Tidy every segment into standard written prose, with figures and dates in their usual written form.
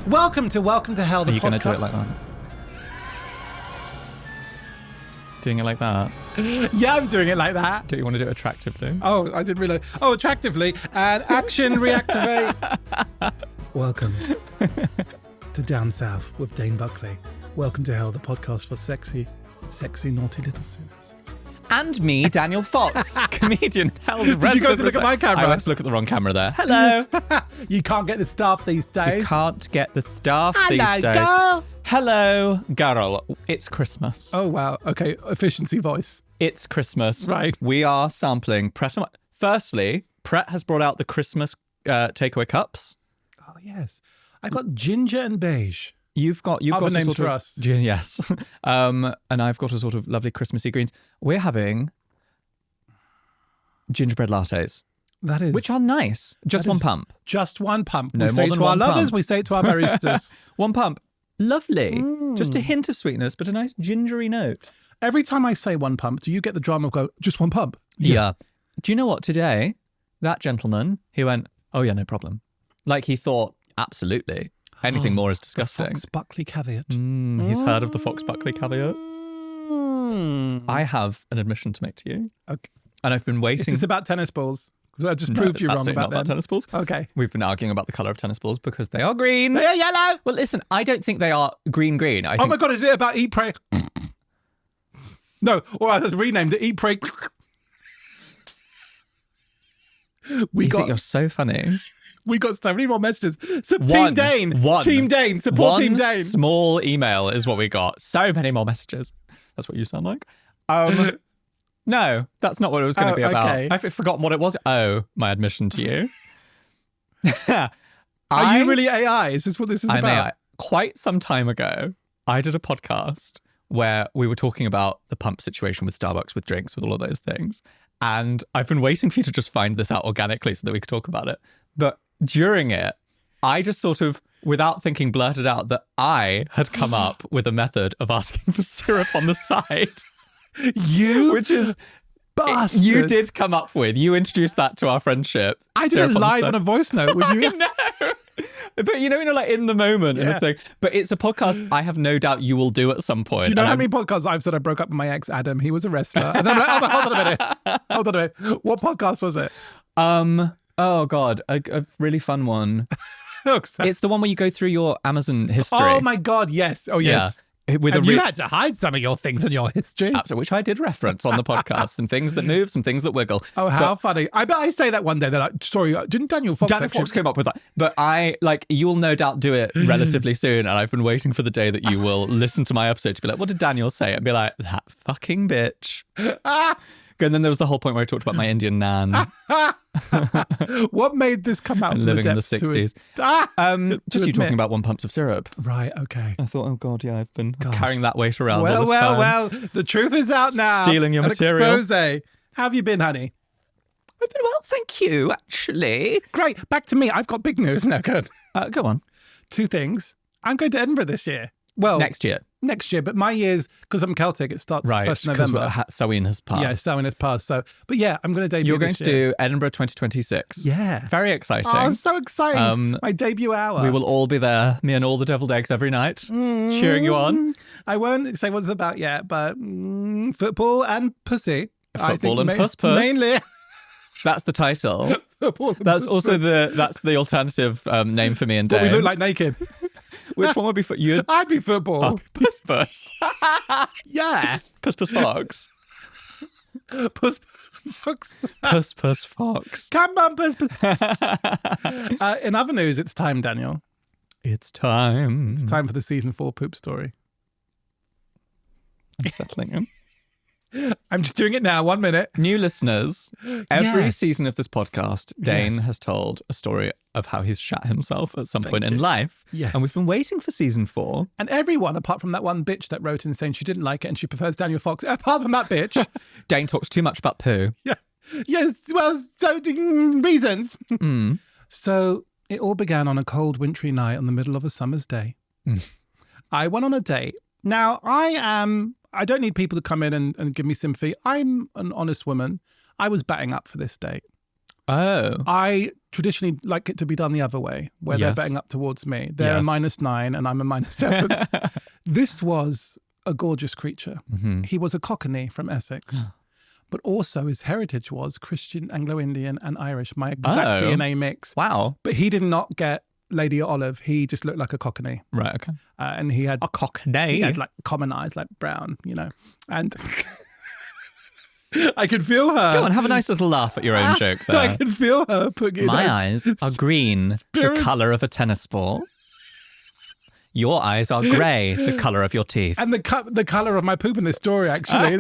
Welcome to Hell, the podcast. Are you going to do it like that? Doing it like that? Yeah, I'm doing it like that. Do you want to do it attractively? Oh, I didn't realize. Oh, attractively. And action, reactivate. Welcome to Down South with Dane Buckley. Welcome to Hell, the podcast for sexy, naughty little sinners. And me, Daniel Fox, comedian. Hell's Did you go to look at my camera? I went to look at the wrong camera there. Hello. You can't get the staff these days. You can't get the staff Hello, these days. girl. Hello, girl. It's Christmas. Oh, wow. Okay, efficiency voice. It's Christmas. Right. We are sampling Pret. Firstly, Pret has brought out the Christmas takeaway cups. Oh, yes. I got ginger and beige. You've got Other a names sort for of, us. Yes. And I've got a sort of lovely Christmassy greens. We're having gingerbread lattes. That is. Which are nice. Just one pump. Just one pump. No we say more it than to our one lovers, pump. we say it to our baristas. One pump. Lovely. Just a hint of sweetness, but a nice gingery note. Every time I say one pump, do you get the drama of go, just one pump? Yeah. Do you know what? Today, that gentleman, he went, oh yeah, no problem. Like he thought, absolutely. Anything more is disgusting. The Fox Buckley caveat. He's heard of the Fox Buckley caveat. I have an admission to make to you. Okay. And I've been waiting. Is this about tennis balls? Because I just proved you wrong about that. Tennis balls. Okay. We've been arguing about the colour of tennis balls because they are green. They are yellow. Well, listen, I don't think they are green. I think Oh my God, is it about eat, pray? No, or I just renamed it eat, pray. You think you're so funny. We got so many more messages. So One. Team Dane. One. Team Dane. Support One Team Dane. small email is what we got. So many more messages. That's what you sound like. No, that's not what it was going to be about. Okay. I've forgotten what it was. Oh, my admission to you. Are you really AI? Is this what this is I'm about? AI. Quite some time ago, I did a podcast where we were talking about the pump situation with Starbucks, with drinks, with all of those things. And I've been waiting for you to just find this out organically so that we could talk about it. But during it, I just sort of, without thinking, blurted out that I had come up with a method of asking for syrup on the side. You? Which is, bastard. you did come up with. You introduced that to our friendship. I did it live on a voice note with you. I know. But you know, like in the moment and Yeah. everything. But it's a podcast I have no doubt you will do at some point. Do you know And how I'm- many podcasts I've said I broke up with my ex, Adam? He was a wrestler. And then I'm like, hold on a minute. Hold on a minute. What podcast was it? Oh God, a really fun one. It's the one where you go through your Amazon history. Oh my God, yes. Oh, yes. Yeah. With And a you had to hide some of your things in your history. After which I did reference on the podcast, some things that move, some things that wiggle. Oh, how funny. I bet I say that one day. They're like, sorry, didn't Daniel Fox Daniel Fox came up with that. But you'll no doubt do it relatively soon. And I've been waiting for the day that you will listen to my episode to be like, what did Daniel say? And be like, that fucking bitch. And then there was the whole point where I talked about my Indian nan What made this come out and from living in the depths to 60s. Just you admit. talking about 1 pumps of syrup. Right, okay. I thought, oh God, yeah, I've been carrying that weight around all Well, this time. well, the truth is out now. Stealing your An material. expose. How have you been, honey? I've been well, thank you, actually. Great. Back to me. I've got big news now. Good. Go on. 2 things. I'm going to Edinburgh this year. Well, Next year. but my year's, because I'm Celtic, it starts Right, 1st because November. Samhain has passed. Yeah, Samhain has passed. So, but yeah, I'm going to debut You're going this to year. do Edinburgh 2026. Yeah. Very exciting. Oh, so exciting. My debut hour. We will all be there, me and all the deviled eggs every night, cheering you on. I won't say what it's about yet, but football and pussy. I Football think and puss. Mainly. That's the title. Football and That's puss, also puss. that's the alternative name for me and What we Dane. look like naked. Which one would be for you? I'd be football. Puss Puss. Yeah. Puss Puss Fox. Puss, fox. Puss Puss Fox. Come on, puss. In other news, it's time, Daniel. It's time. It's time for the season 4 poop story. I'm settling in. I'm just doing it now. 1 minute. New listeners, every Yes. season of this podcast, Dane Yes. has told a story of how he's shat himself at some point in you. life. Yes. And we've been waiting for season 4. And everyone, apart from that one bitch that wrote in saying she didn't like it and she prefers Daniel Fox, apart from that bitch. Dane talks too much about poo. Yeah. Yes. Well, so reasons. So it all began on a cold, wintry night in the middle of a summer's day. I went on a date. Now, I don't need people to come in and give me sympathy. I'm an honest woman. I was batting up for this date. Oh. I traditionally like it to be done the other way, where they're Yes. betting up towards me. They're a Yes. -9 and I'm a -7. This was a gorgeous creature. Mhm. He was a Cockney from Essex. But also his heritage was Christian, Anglo-Indian and Irish, my exact Oh. DNA mix. Wow. But he did not get Lady Olive. He just looked like a Cockney. Right, okay. And he had Cockney. he had like common eyes, like brown, you know. And I could feel her. Go on, have a nice little laugh at your own joke there. I could feel her putting My it eyes are green, Spirit. the colour of a tennis ball. Your eyes are grey, the colour of your teeth. And the colour of my poop in this story, actually.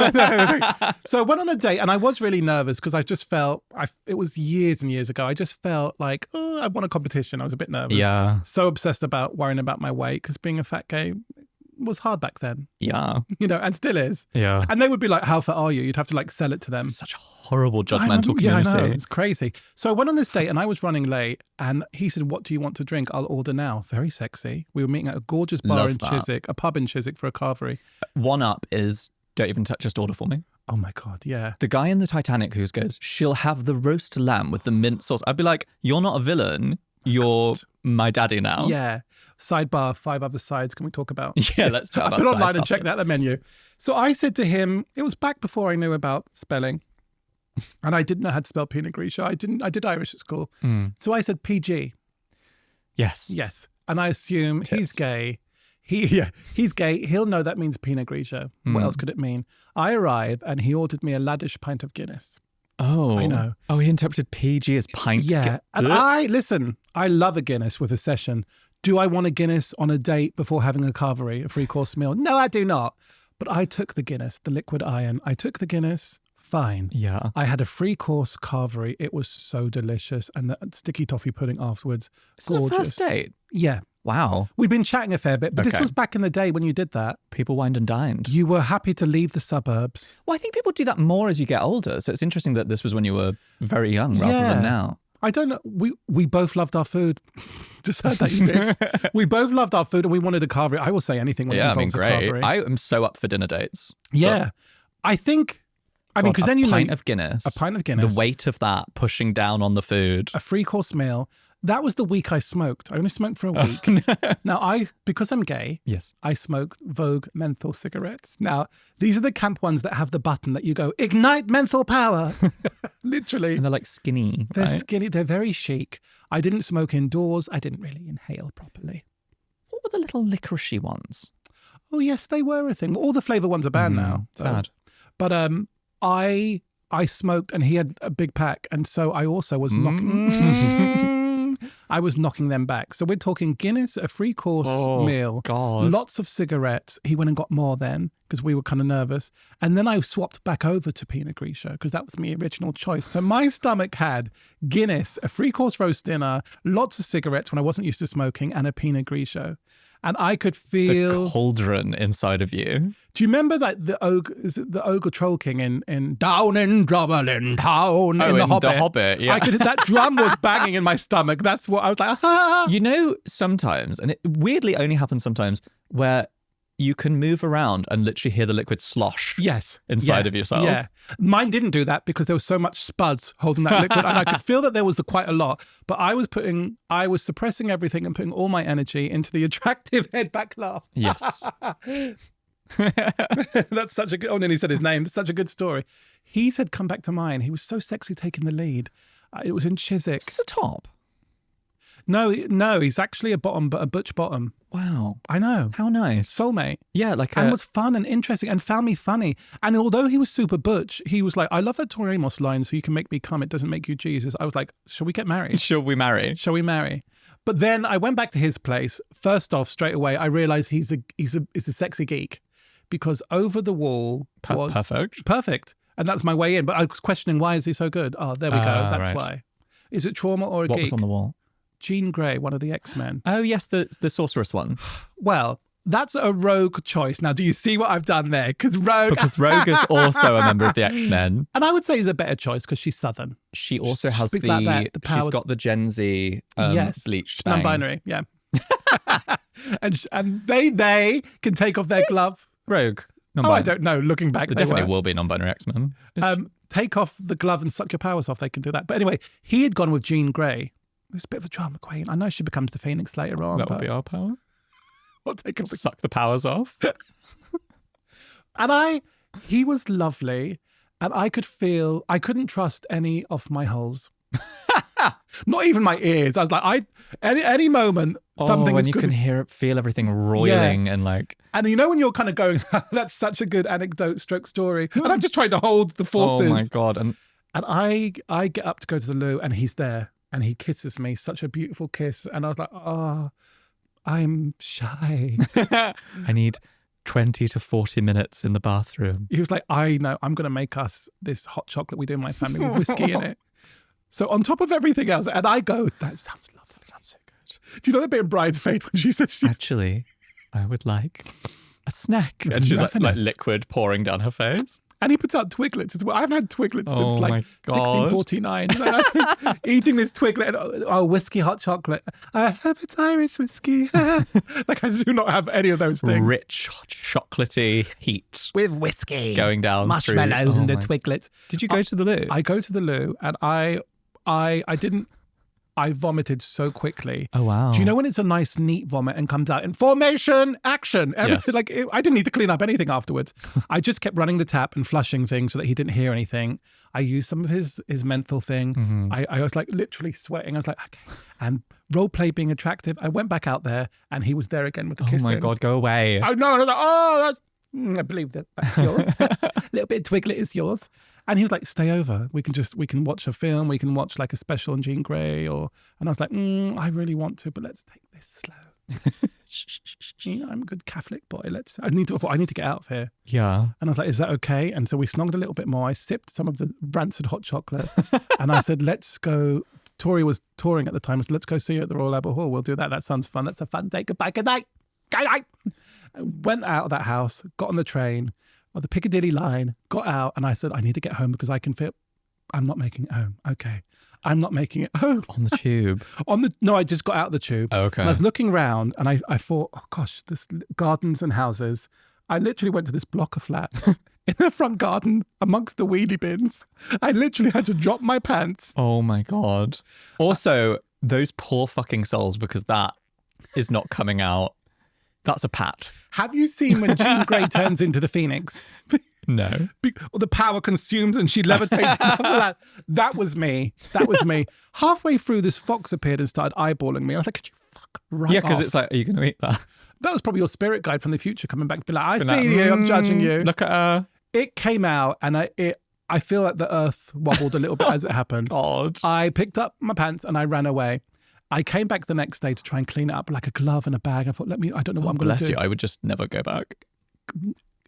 So I went on a date and I was really nervous because I just felt, it was years and years ago, I just felt like, oh, I won a competition. I was a bit nervous. Yeah. So obsessed about worrying about my weight because being a fat gay was hard back then, Yeah. you know, and still is. Yeah. And they would be like, how fat are you? You'd have to like sell it to them. Such a horrible I know, judgmental yeah, I community. know. It's crazy. So I went on this date and I was running late and he said, what do you want to drink? I'll order now. Very sexy. We were meeting at a gorgeous bar Love in that. Chiswick, a pub in Chiswick for a carvery. One up is don't even touch, just order for me. Oh my God, yeah. The guy in the Titanic who goes, she'll have the roast lamb with the mint sauce. I'd be like, you're not a villain. You're my daddy now. Yeah. Sidebar, 5 other sides. Can we talk about? Yeah, let's chat I about put online sides and after. checked out the menu. So I said to him, it was back before I knew about spelling. And I didn't know how to spell Pinot Grigio. I did Irish at school. So I said PG. Yes. Yes. And I assume he's gay. He's gay. He'll know that means Pinot Grigio. What else could it mean? I arrive and he ordered me a laddish pint of Guinness. Oh. I know. Oh, he interpreted PG as pint. Yeah. And I love a Guinness with a session. Do I want a Guinness on a date before having a carvery, a 3-course meal? No, I do not. But I took the Guinness, the liquid iron. I took the Guinness. Fine. Yeah. I had a 3-course carvery. It was so delicious. And the sticky toffee pudding afterwards. This is a first date. Yeah. Wow. We've been chatting a fair bit, but this Okay. was back in the day when you did that. People wined and dined. You were happy to leave the suburbs. Well, I think people do that more as you get older. So it's interesting that this was when you were very young rather Yeah. than now. I don't know. We both loved our food. Just heard that, you bitch. We both loved our food and we wanted a carvery. I will say anything when it Yeah, I mean, involves a great. carvery. I am so up for dinner dates. Yeah. I think, because then you a know, pint of Guinness. a pint of Guinness. The weight of that pushing down on the food. a 3-course meal. That was the week I smoked. I only smoked for a week. Now, because I'm gay, Yes. I smoke Vogue menthol cigarettes. Now, these are the camp ones that have the button that you go, ignite menthol power. Literally. And they're like skinny. They're right? skinny. They're very chic. I didn't smoke indoors. I didn't really inhale properly. What were the little licoricey ones? Oh, yes, they were a thing. All the flavour ones are banned now. so- Sad. But I smoked and he had a big pack. And so I also was knocking... I was knocking them back. So we're talking Guinness, a 3-course meal, God. lots of cigarettes. He went and got more then because we were kind of nervous. And then I swapped back over to Pinot Grigio because that was my original choice. So my stomach had Guinness, a 3-course roast dinner, lots of cigarettes when I wasn't used to smoking, and a Pinot Grigio. And I could feel... The cauldron inside of you. Do you remember that the ogre troll king in Down in Trouble in Town in The Hobbit? The Hobbit, yeah. That drum was banging in my stomach. That's what I was like, ah. You know, sometimes, and it weirdly only happens sometimes, where you can move around and literally hear the liquid slosh Yes. inside Yeah. of yourself. Yeah. Mine didn't do that because there was so much spuds holding that liquid. And I could feel that there was quite a lot. But I was suppressing everything and putting all my energy into the attractive head back laugh. Yes. That's such a good, and he said his name. That's such a good story. He said, come back to mine. He was so sexy taking the lead. It was in Chiswick. Is this a top? No, he's actually a bottom, but a butch bottom. Wow. I know. How nice. Soulmate. Yeah, like And was fun and interesting and found me funny. And although he was super butch, he was like, I love that Tori Amos line, so you can make me come, it doesn't make you Jesus. I was like, shall we get married? Shall we marry? Shall we marry? But then I went back to his place. First off, straight away, I realized he's a sexy geek because over the wall was perfect. And that's my way in. But I was questioning, why is he so good? Oh, there we go. That's right. why. Is it trauma or a What geek? was on the wall? Jean Grey, one of the X-Men. Oh, yes, the sorceress one. Well, that's a rogue choice. Now, do you see what I've done there? Because Rogue is also a member of the X-Men. And I would say is a better choice because she's Southern. She also has speaks like that, the power- she's got the Gen Z Yes. bleached bang. Non-binary, yeah. and they can take off their glove. Rogue. Oh, I don't know. Looking back, There they definitely were. will be non-binary X-Men. Take off the glove and suck your powers off. They can do that. But anyway, he had gone with Jean Grey. a bit of a drama queen. I know she becomes the Phoenix later on. That would be our power. We'll take him. Suck the powers off. And he was lovely, and I couldn't trust any of my holes. Not even my ears. I was like, any moment something when is you good. can feel everything roiling and like. And you know when you're kind of going, that's such a good anecdote stroke story, and I'm just trying to hold the forces. Oh my God. And I get up to go to the loo, and he's there, and he kisses me, such a beautiful kiss, and I was like, oh, I'm shy. I need 20 to 40 minutes in the bathroom. He was like, I know, I'm going to make us this hot chocolate we do in my family with whiskey in it. So on top of everything else, and I go, that sounds lovely. That sounds so good. Do you know the bit in Bridesmaid when she says Actually, I would like a snack. And she's like liquid pouring down her face. And he puts out Twiglets as well. I haven't had Twiglets since my like God. 1649. Eating this Twiglet, whiskey hot chocolate. I have it's Irish whiskey. Like I do not have any of those things. Rich, chocolatey heat. With whiskey. Going down marshmallows through, and the Twiglets. Did you go to the loo? I go to the loo, and I didn't. I vomited so quickly. Oh, wow. Do you know when it's a nice, neat vomit and comes out in formation, action? Everything, Yes. I didn't need to clean up anything afterwards. I just kept running the tap and flushing things so that he didn't hear anything. I used some of his menthol thing. Mm-hmm. I was like literally sweating. I was like, okay. And role play being attractive. I went back out there, and he was there again with the kissing. Oh my God, go away. I know. And I was like, oh, I believe that's yours. A little bit of Twiglet is yours. And he was like, stay over. We can watch a film. We can watch like a special on Jean Grey and I was like, I really want to, but let's take this slow. You know, I'm a good Catholic boy. I need to get out of here. Yeah. And I was like, is that okay? And so we snogged a little bit more. I sipped some of the rancid hot chocolate and I said, let's go. Tori was touring at the time. I said, let's go see you at the Royal Albert Hall. We'll do that. That sounds fun. That's a fun day. Goodbye. Good night. Good night. I went out of that house, got on the train, on the Piccadilly line, got out, and I said, I need to get home because I can feel I'm not making it home. Okay. I'm not making it home. On the tube. No, I just got out of the tube. Oh, okay. And I was looking around and I thought, oh gosh, this gardens and houses. I literally went to this block of flats in the front garden amongst the wheelie bins. I literally had to drop my pants. Oh my God. Also, those poor fucking souls, because that is not coming out. That's a pat. Have you seen when Jean Grey turns into the Phoenix? No. The power consumes and she levitates. That was me. That was me. Halfway through, this fox appeared and started eyeballing me. I was like, could you fuck right Yeah, because off? it's like, are you going to eat that? That was probably your spirit guide from the future coming back to be like, I see you, I'm judging you. Look at her. It came out and I feel like the earth wobbled a little bit as it happened. God. I picked up my pants and I ran away. I came back the next day to try and clean it up like a glove and a bag. I thought, I don't know what I'm going to do. Bless you. I would just never go back.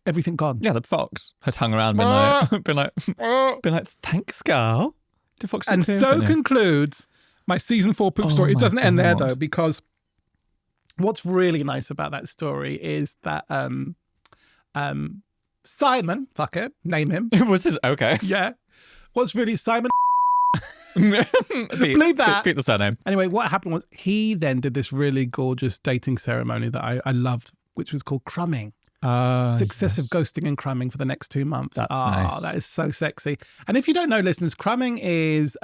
Everything gone. Yeah, the fox had hung around and been like, thanks, girl. The fox and so concludes my season 4 poop story. It doesn't end there though, because what's really nice about that story is that Simon, fuck it, name him. It was his, okay. Yeah. What's really Simon? Believe that. Beat the surname. Anyway, what happened was he then did this really gorgeous dating ceremony that I loved, which was called crumbing. Successive ghosting and crumbing for the next 2 months. That's nice. That is so sexy. And if you don't know, listeners, crumbing is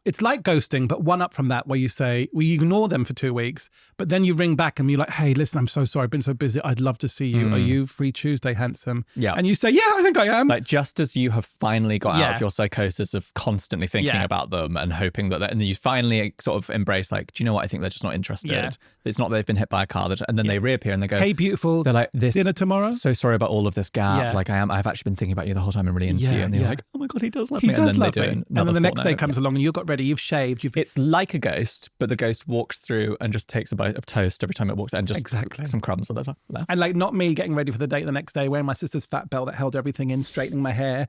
it's like ghosting, but one up from that, where you say, well, you ignore them for 2 weeks, but then you ring back and you're like, hey, listen, I'm so sorry. I've been so busy. I'd love to see you. Are you free Tuesday, handsome? Yeah. And you say, yeah, I think I am. Like, just as you have finally got out of your psychosis of constantly thinking about them and hoping that, and then you finally sort of embrace, like, do you know what? I think they're just not interested. Yeah. It's not they've been hit by a car. And then they reappear and they go, hey, beautiful. They're like, this dinner tomorrow? So sorry about all of this gap. Yeah. Like, I've actually been thinking about you the whole time. I'm really into you. And they're like, oh my God, he does love me. He does love me. And then the next day comes along and you've got ready, you've shaved. It's like a ghost, but the ghost walks through and just takes a bite of toast every time it walks and just some crumbs on the top of that. And like not me getting ready for the date the next day, wearing my sister's fat belt that held everything in, straightening my hair.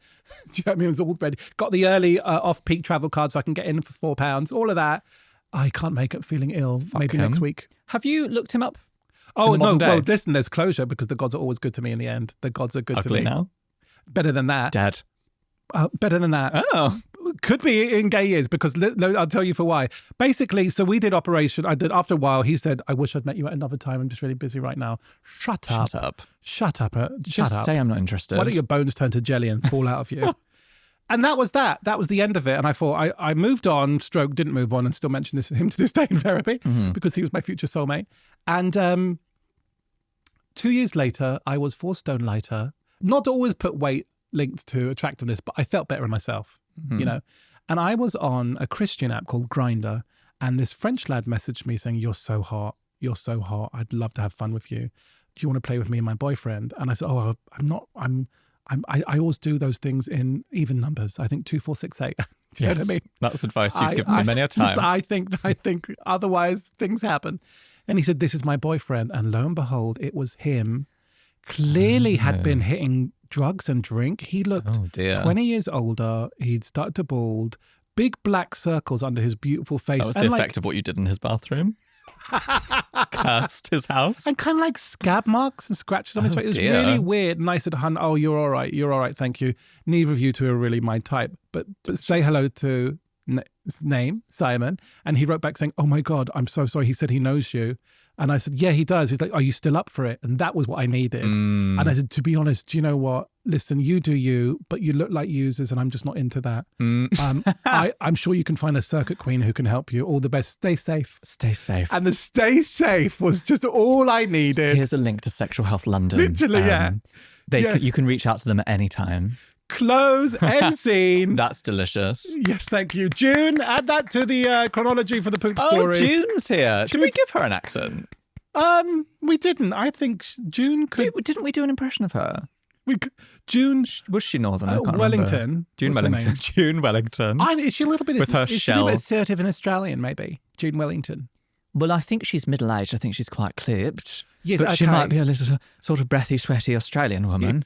Do you know what I mean? It was all ready. Got the early off-peak travel card so I can get in for £4. All of that. I can't make it feeling ill. Maybe next week. Have you looked him up? Oh, no. Well, listen, there's closure because the gods are always good to me in the end. The gods are good to me. Now? Better than that. Dead. Better than that. Oh. Could be in gay years because I'll tell you for why. Basically, so we did operation. After a while, he said, I wish I'd met you at another time. I'm just really busy right now. Shut up. Shut up. Shut up. Just say I'm not interested. Why don't your bones turn to jelly and fall out of you? And that was that. That was the end of it. And I thought I moved on, stroke, didn't move on, and still mention him to this day in therapy because he was my future soulmate. And 2 years later, I was 4 stone lighter. Not always put weight linked to attractiveness, but I felt better in myself, you know. And I was on a Christian app called Grindr, and this French lad messaged me saying, "You're so hot. You're so hot. I'd love to have fun with you. Do you want to play with me and my boyfriend?" And I said, "Oh, I always do those things in even numbers. I think 2, 4, 6, 8." Do you know what I mean? That's advice you've given me many a time. I think otherwise things happen. And he said, "This is my boyfriend." And lo and behold, it was him. Clearly had been hitting drugs and drink. He looked 20 years older. He'd started to bald. Big black circles under his beautiful face. That was the effect of what you did in his bathroom. Cursed his house. And kind of like scab marks and scratches on his face. It was really weird. And I said, "Hun, oh, you're all right. You're all right. Thank you. Neither of you two are really my type. But say hello to his name, Simon." And he wrote back saying, "Oh my God, I'm so sorry. He said he knows you." And I said, "Yeah, he does." He's like, "Are you still up for it?" And that was what I needed. And I said, "To be honest, do you know what? Listen, you do you, but you look like users and I'm just not into that. I'm sure you can find a circuit queen who can help you. All the best. Stay safe." Stay safe. And the stay safe was just all I needed. Here's a link to Sexual Health London. Literally, You can reach out to them at any time. Close end scene. That's delicious. Yes, thank you. June, add that to the chronology for the poop story. Oh, June's here. Did we give her an accent? We didn't. I think June could. Didn't we do an impression of her? June. Was she Northern? I can't Wellington. remember. June What's her Wellington. name? June Wellington. Is she a little bit with her is she a shell? little bit assertive and Australian, maybe? June Wellington. Well, I think she's middle-aged. I think she's quite clipped. Yes, but she might be a little sort of breathy, sweaty Australian woman.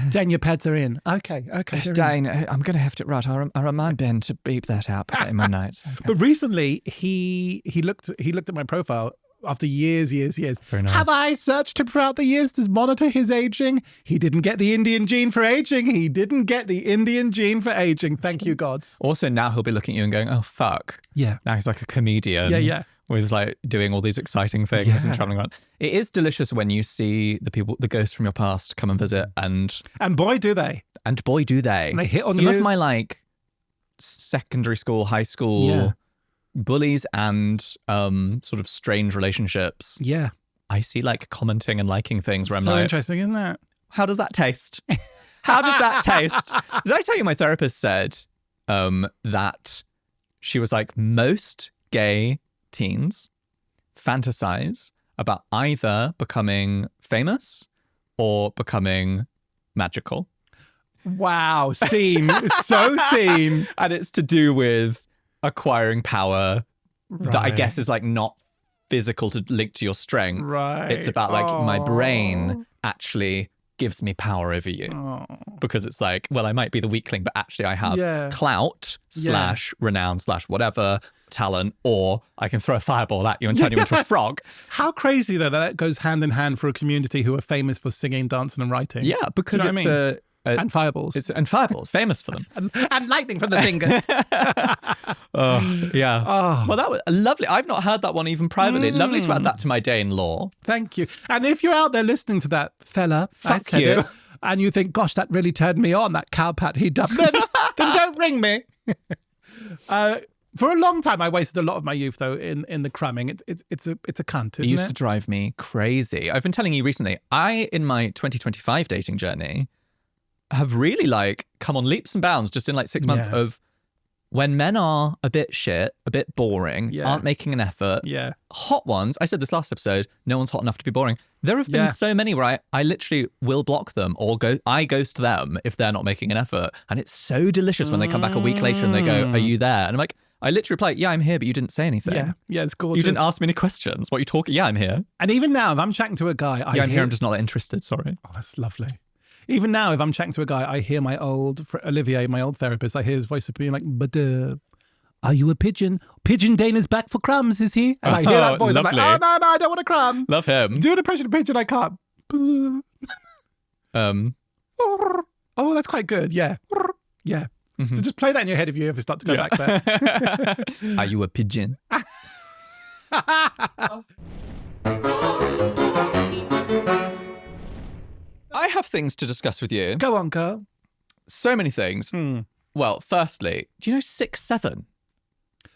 Dane, your pads are in. Okay. Dane, I'm going to have to write. I'll remind Ben to beep that out in my notes. Okay. But recently, he looked at my profile after years. Very nice. Have I searched him throughout the years to monitor his aging? He didn't get the Indian gene for aging. Thank you, gods. Also, now he'll be looking at you and going, "Oh, fuck." Yeah. Now he's like a comedian. Yeah. With like doing all these exciting things and traveling around. It is delicious when you see the ghosts from your past come and visit, and boy do they. They hit on Some you. of my like secondary school, high school bullies and sort of strange relationships. Yeah. I see like commenting and liking things where I'm so like, interesting, isn't that? How does that taste? How does that taste? Did I tell you my therapist said that she was like, most gay teens fantasize about either becoming famous or becoming magical. Wow, scene. So scene. And it's to do with acquiring power that I guess is like not physical to link to your strength. Right. It's about like my brain actually gives me power over you. Because it's like, well, I might be the weakling, but actually I have clout / renown / whatever talent, or I can throw a fireball at you and turn you into a frog. How crazy though that goes hand in hand for a community who are famous for singing, dancing and writing. Yeah, because it's and fireballs. And fireballs, famous for them. and lightning from the fingers. Well, that was lovely. I've not heard that one even privately. Lovely to add that to my Dane lore. Thank you. And if you're out there listening to that fella, fuck you. And you think, gosh, that really turned me on, that cowpat he dubbed, then don't ring me. For a long time, I wasted a lot of my youth, though, in the cramming. It's a cunt, isn't it? It used to drive me crazy. I've been telling you recently, in my 2025 dating journey, have really like come on leaps and bounds just in like 6 months of when men are a bit shit, a bit boring, aren't making an effort. Yeah. Hot ones. I said this last episode, no one's hot enough to be boring. There have been so many where I literally will block them or I ghost them if they're not making an effort. And it's so delicious when they come back a week later and they go, "Are you there?" And I'm like, I literally reply, "Yeah, I'm here, but you didn't say anything." Yeah, it's gorgeous. You didn't ask me any questions. What are you talking? Yeah, I'm here. And even now, if I'm chatting to a guy, I'm here. I'm just not that interested. Sorry. Oh, that's lovely. Even now, if I'm chatting to a guy, I hear my old Olivier, my old therapist. I hear his voice being like, "But are you a pigeon? Pigeon Dane is back for crumbs, is he?" And I hear that voice. Lovely. I'm like, "Oh no, I don't want a crumb." Love him. Do an impression of pigeon. I can't. Oh, that's quite good. Yeah. Yeah. So just play that in your head if you ever start to go back there. Are you a pigeon? I have things to discuss with you. Go on, girl. So many things. Well, firstly, do you know 6'7"?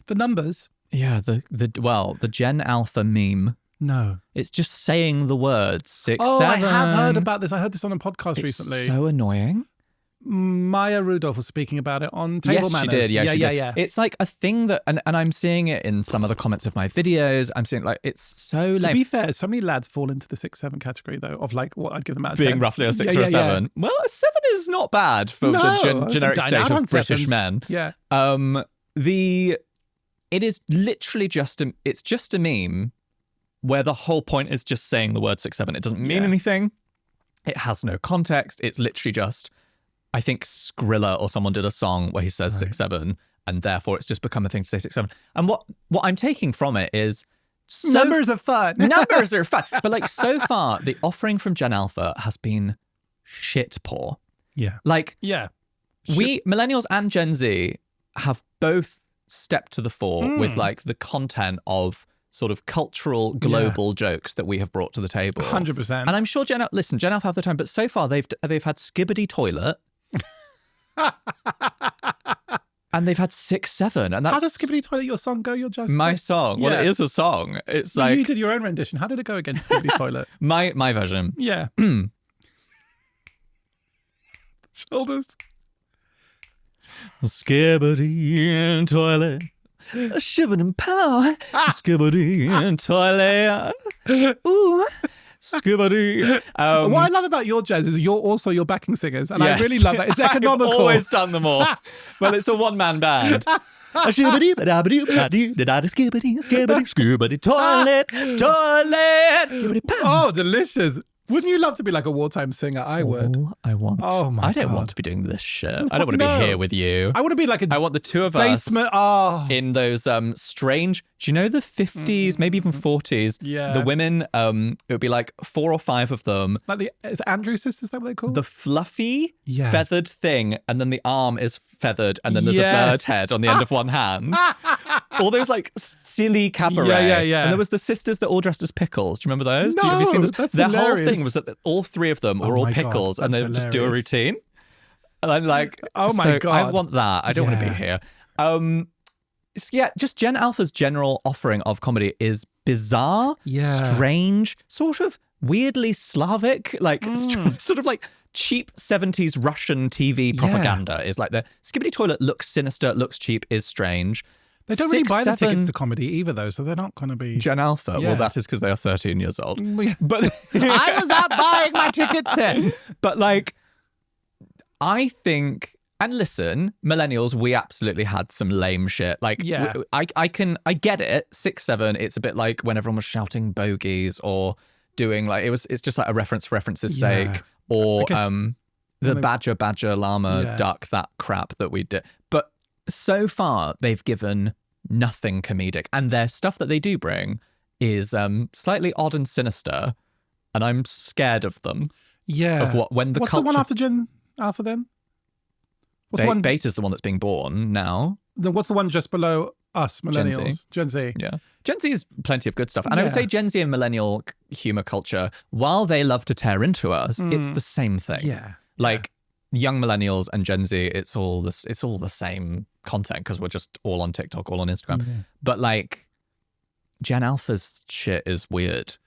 The numbers? Yeah, the Gen Alpha meme. No. It's just saying the word 6'7". Oh, I have heard about this. I heard this on a podcast recently. It's so annoying. Maya Rudolph was speaking about it on Table Manners. She did. Yeah, she did. Yeah. It's like a thing that, and I'm seeing it in some of the comments of my videos. I'm seeing like, it's so lame. To be fair, so many lads fall into the 6'7" category though, of like what I'd give them out of being 10. roughly a 6 or a 7. Well, a 7 is not bad for the generic state of British men. Yeah. It is literally it's just a meme where the whole point is just saying the word 6'7". It doesn't mean anything. It has no context. It's literally just, I think Skrilla or someone did a song where he says 6'7", and therefore it's just become a thing to say 6'7". And what I'm taking from it is numbers are fun. Numbers are fun. But like so far, the offering from Gen Alpha has been shit poor. Yeah. Like, yeah. We, millennials and Gen Z, have both stepped to the fore with like the content of sort of cultural global jokes that we have brought to the table. 100%. And I'm sure Gen Alpha have the time, but so far they've had Skibbity Toilet. And they've had 6'7", and that's how does Skibbity Toilet your song go? Your jazz? My song. Well, it is a song. It's like you did your own rendition. How did it go again? Skibbity Toilet. My version. Yeah. Shoulders. Skibbity Toilet. Shivered in power. Skibbity Toilet. Ooh. Skibbity. What I love about your jazz is you're backing singers, and I really love that. It's economical. I've always done them all. Well, it's a one-man band. Skibbity toilet, skibbity pow. Oh, delicious. Wouldn't you love to be like a wartime singer? I would. I want. Oh my God. I don't want to be doing this shit. I don't want to be here with you. I want to be like I want the two of basement. us in those strange. Do you know the 50s, maybe even 40s? Yeah. The women. It would be like 4 or 5 of them. Like is Andrew sisters? Is that what they call? The fluffy feathered thing, and then the arm is feathered, and then there's a bird head on the end of one hand. All those like silly cabaret. Yeah. And there was the sisters that all dressed as pickles. Do you remember those? No, have you seen this? That's Their hilarious. whole thing was that all 3 of them were all pickles, and they would just do a routine. And I'm like, oh my God, I want that. I don't want to be here. Just Gen Alpha's general offering of comedy is bizarre, strange, sort of weirdly Slavic, like sort of like cheap 70s Russian TV propaganda is like the Skibbity Toilet looks sinister, looks cheap, is strange. They don't really buy the tickets to comedy either, though, so they're not going to be... Gen Alpha? Yeah. Well, that is because they are 13 years old. But I was out buying my tickets then. But, like, I think... And listen, millennials, we absolutely had some lame shit. Like, I get it. 6'7", it's a bit like when everyone was shouting bogeys or doing, like, it's just like a reference for reference's sake. Or the badger, llama, duck, that crap that we did. But so far, they've given nothing comedic. And their stuff that they do bring is slightly odd and sinister. And I'm scared of them. Yeah. Of what's the one after Gen Alpha then? What's the one? Beta's the one that's being born now. What's the one just below us, millennials? Gen Z. Yeah. Gen Z is plenty of good stuff. And I would say Gen Z and millennial humor culture, while they love to tear into us, it's the same thing. Yeah. Like young millennials and Gen Z, it's all the same content because we're just all on TikTok, all on Instagram. Yeah. But like Gen Alpha's shit is weird.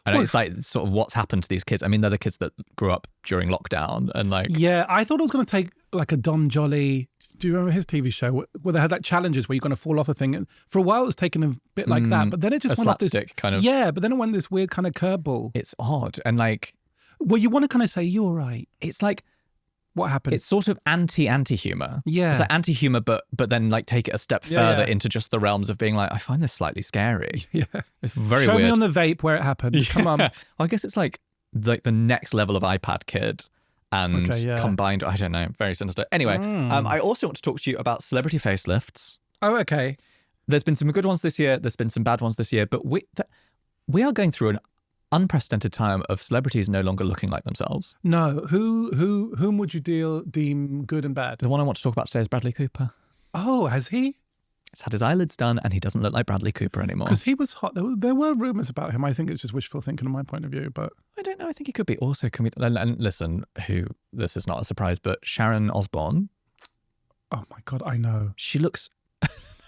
And it's like sort of what's happened to these kids. I mean, they're the kids that grew up during lockdown and like... Yeah, I thought it was going to take like a Don Jolly... Do you remember his TV show where they had like challenges where you're going to fall off a thing? And for a while, it was taken a bit like that, but then it just went off this kind of... Yeah, but then it went this weird kind of curveball. It's odd. And like... Well, you want to kind of say, you're right. It's like... What happened? It's sort of anti-humor. Yeah. It's like anti-humor, but then like take it a step further into just the realms of being like, I find this slightly scary. Yeah. It's very Show weird. me on the vape where it happened. Come on. Well, I guess it's like the next level of iPad Kid and combined, I don't know, very sinister. Anyway, I also want to talk to you about celebrity facelifts. Oh, okay. There's been some good ones this year. There's been some bad ones this year, but we are going through an unprecedented time of celebrities no longer looking like themselves. No. Whom would you deem good and bad? The one I want to talk about today is Bradley Cooper. Oh, has he? He's had his eyelids done and he doesn't look like Bradley Cooper anymore. Because he was hot. There were rumours about him. I think it's just wishful thinking on my point of view, but... I don't know. I think he could be also... And listen, this is not a surprise, but Sharon Osbourne Oh my God, I know. She looks...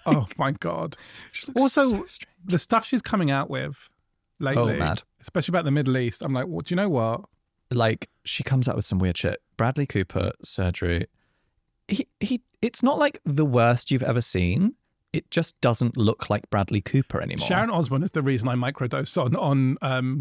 Oh my God. She looks Also, so strange. the stuff she's coming out with lately, mad. especially about the Middle East, I'm like, well, do you know what? Like, she comes out with some weird shit. Bradley Cooper, surgery. It's not like the worst you've ever seen. It just doesn't look like Bradley Cooper anymore. Sharon Osbourne is the reason I microdose on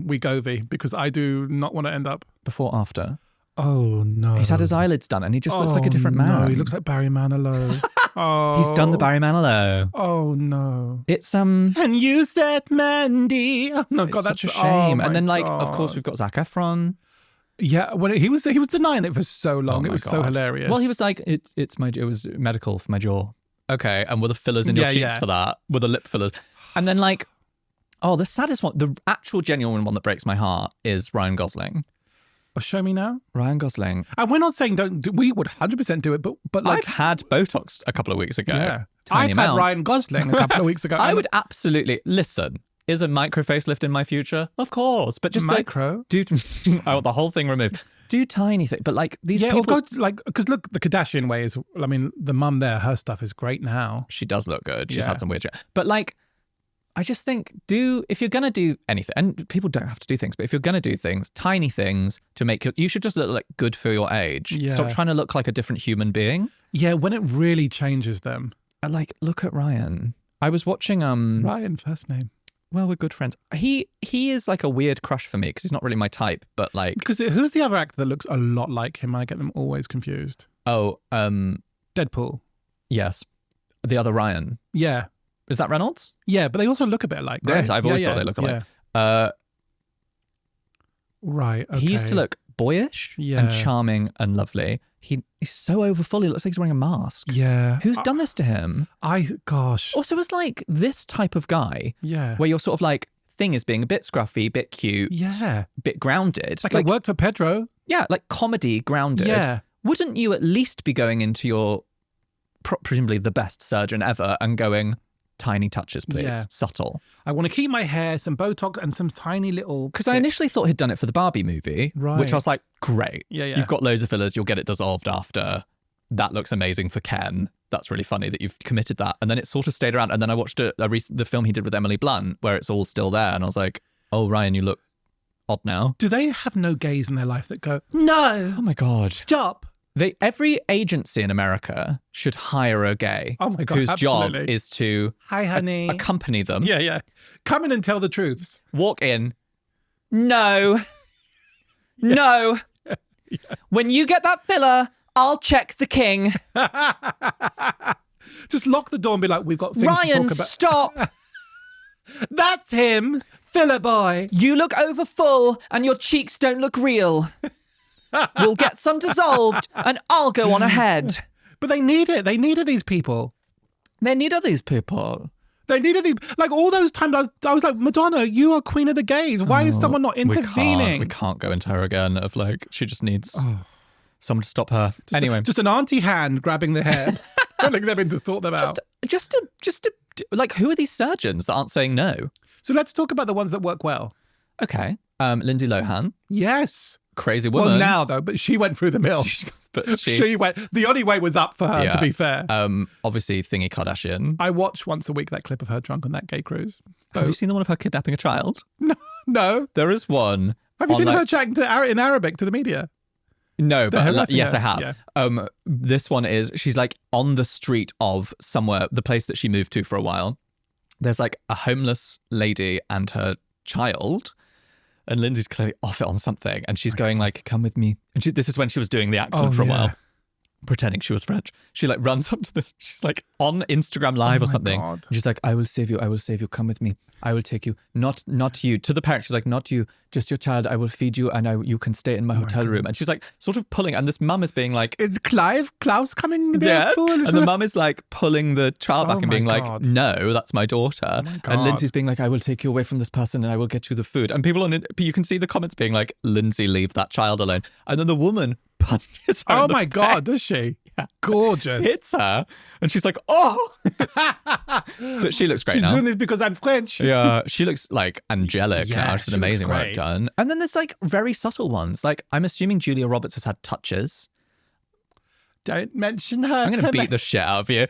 Wegovy, because I do not want to end up. Before, after. Oh no. He's had his eyelids done and he just looks like a different man. No, he looks like Barry Manilow. Oh. He's done the Barry Manilow. Oh no. It's And you said Mandy. Oh no, it's God, such that's a shame. Oh, and then my of God. course we've got Zac Efron. Yeah, when he was denying it for so long. Oh It was my so God. hilarious. Well, he was like, it was medical for my jaw. Okay, and were the fillers in your cheeks for that? Were the lip fillers? And then like, the saddest one, the actual genuine one that breaks my heart is Ryan Gosling. Oh, show me now. Ryan Gosling. And we're not saying don't do, we would 100% do it, but like I've had Botox a couple of weeks ago. yeah. Tiny I've had amount. Ryan Gosling a couple of weeks ago. I would absolutely listen. Is a micro facelift in my future? Of course, but just micro. like, do the whole thing removed. Do tiny thing, but like these Yeah, people. or go to, like, because look, the Kardashian way is. I mean, the mum there, her stuff is great now. She does look good. She's Yeah. had some weird shit, but like, I just think if you're gonna do anything, and people don't have to do things, but if you're gonna do things, tiny things to make you should just look like good for your age. Yeah. Stop trying to look like a different human being. Yeah, when it really changes them. Like, look at Ryan. I was watching Ryan, first name. Well, we're good friends. He is like a weird crush for me because he's not really my type, but like... Because who's the other actor that looks a lot like him? I get them always confused. Deadpool. Yes. The other Ryan. Yeah. Is that Reynolds? Yeah, but they also look a bit alike, right? Yes, I've always thought they look alike. Right, okay. He used to look boyish and charming and lovely. He's so overfull, he looks like he's wearing a mask. Yeah. Who's done this to him? Gosh. Also, it's like this type of guy Yeah. where you're sort of like, thing is being a bit scruffy, bit cute, Yeah. bit grounded. Like it worked for Pedro. Yeah, like comedy grounded. Yeah. Wouldn't you at least be going into your presumably the best surgeon ever and going, tiny touches, please, Yeah. subtle? I want to keep my hair, some Botox, and some tiny little... Because I initially thought he'd done it for the Barbie movie, Right. which I was like, great. Yeah. You've got loads of fillers, you'll get it dissolved after. That looks amazing for Ken. That's really funny that you've committed that. And then it sort of stayed around. And then I watched the film he did with Emily Blunt, where it's all still there. And I was like, oh, Ryan, you look odd now. Do they have no gays in their life that go, no, Oh my God. stop? Every agency in America should hire a gay Oh my God, whose job absolutely. is to Hi, honey. accompany them, Yeah. Come in and tell the truths. walk in. No. No. When you get that filler, I'll check the king. Just lock the door and be like, we've got things to Ryan, talk about. stop. That's him, filler boy. You look over full and your cheeks don't look real. We'll get some dissolved and I'll go on ahead. But they need it. They needed these people. They need all these people. They needed these. Like all those times I was like, Madonna, you are queen of the gays. Why is someone not intervening? We can't go into her again of like, she just needs someone to stop her. Just just an auntie hand grabbing the hair, pulling them in to sort them out. Just to, like, who are these surgeons that aren't saying no? So let's talk about the ones that work well. Okay. Lindsay Lohan, Yes. crazy woman. Well, now though, but she went through the mill. But She went. The only way was up for her. Yeah. To be fair, obviously Thingy Kardashian. I watch once a week that clip of her drunk on that gay cruise. Have you seen the one of her kidnapping a child? No. There is one. Have you on, seen like- her chatting in Arabic to the media? No, but harassing yes, her. I have. Yeah. This one is, she's like on the street of somewhere, the place that she moved to for a while. There's like a homeless lady and her child. And Lindsay's clearly off it on something. And she's going like, come with me. And this is when she was doing the accent for a while, pretending she was French. She like runs up to this. She's like on Instagram Live or something. God. And she's like, I will save you. I will save you. Come with me. I will take you. Not you. To the parent, she's like, not you. Just your child. I will feed you and you can stay in my hotel room. And she's like sort of pulling. And this mum is being like, Is Klaus coming there? yes. Fool? And the mum is like pulling the child back Oh and being my like, God. no, that's my daughter. my And God. Lindsay's being like, I will take you away from this person and I will get you the food. And people you can see the comments being like, Lindsay, leave that child alone. And then the woman punches her. Oh in the my God, face, does she? Gorgeous. hits her. And she's like, oh. But she looks great She's now. doing this because I'm French. Yeah, she looks like angelic Yeah, now. She's she an amazing looks work great. done. And then there's like very subtle ones. Like I'm assuming Julia Roberts has had touches. Don't mention her. I'm going to beat the shit out of you.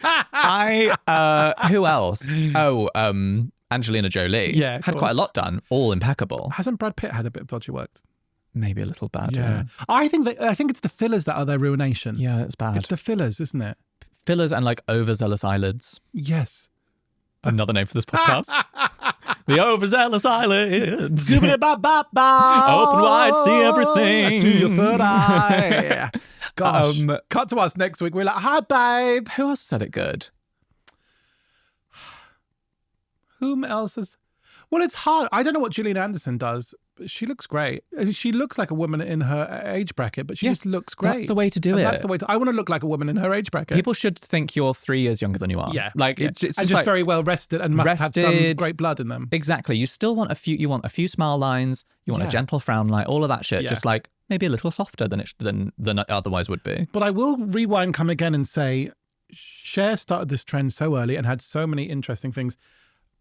Who else? Oh, Angelina Jolie. Yeah, had quite a lot done. All impeccable. Hasn't Brad Pitt had a bit of dodgy work? Maybe a little bad. Yeah. I think it's the fillers that are their ruination. Yeah, it's bad. It's the fillers, isn't it? Fillers and like overzealous eyelids. Yes. Another name for this podcast. The overzealous eyelids. Open wide, see everything. See your third eye. Gosh. Cut to us next week. We're like, hi, babe. Who else said it good? Whom else is... Well, it's hard. I don't know what Gillian Anderson does, but she looks great. She looks like a woman in her age bracket, but she just looks great. That's the way to do it. That's the way I want to look like a woman in her age bracket. People should think you're 3 years younger than you are. Yeah. Like, It's just like, very well rested and must have some great blood in them. Exactly. You still want you want a few smile lines, you want a gentle frown line, all of that shit. Just like maybe a little softer than it otherwise would be. But I will rewind, come again and say, Cher started this trend so early and had so many interesting things.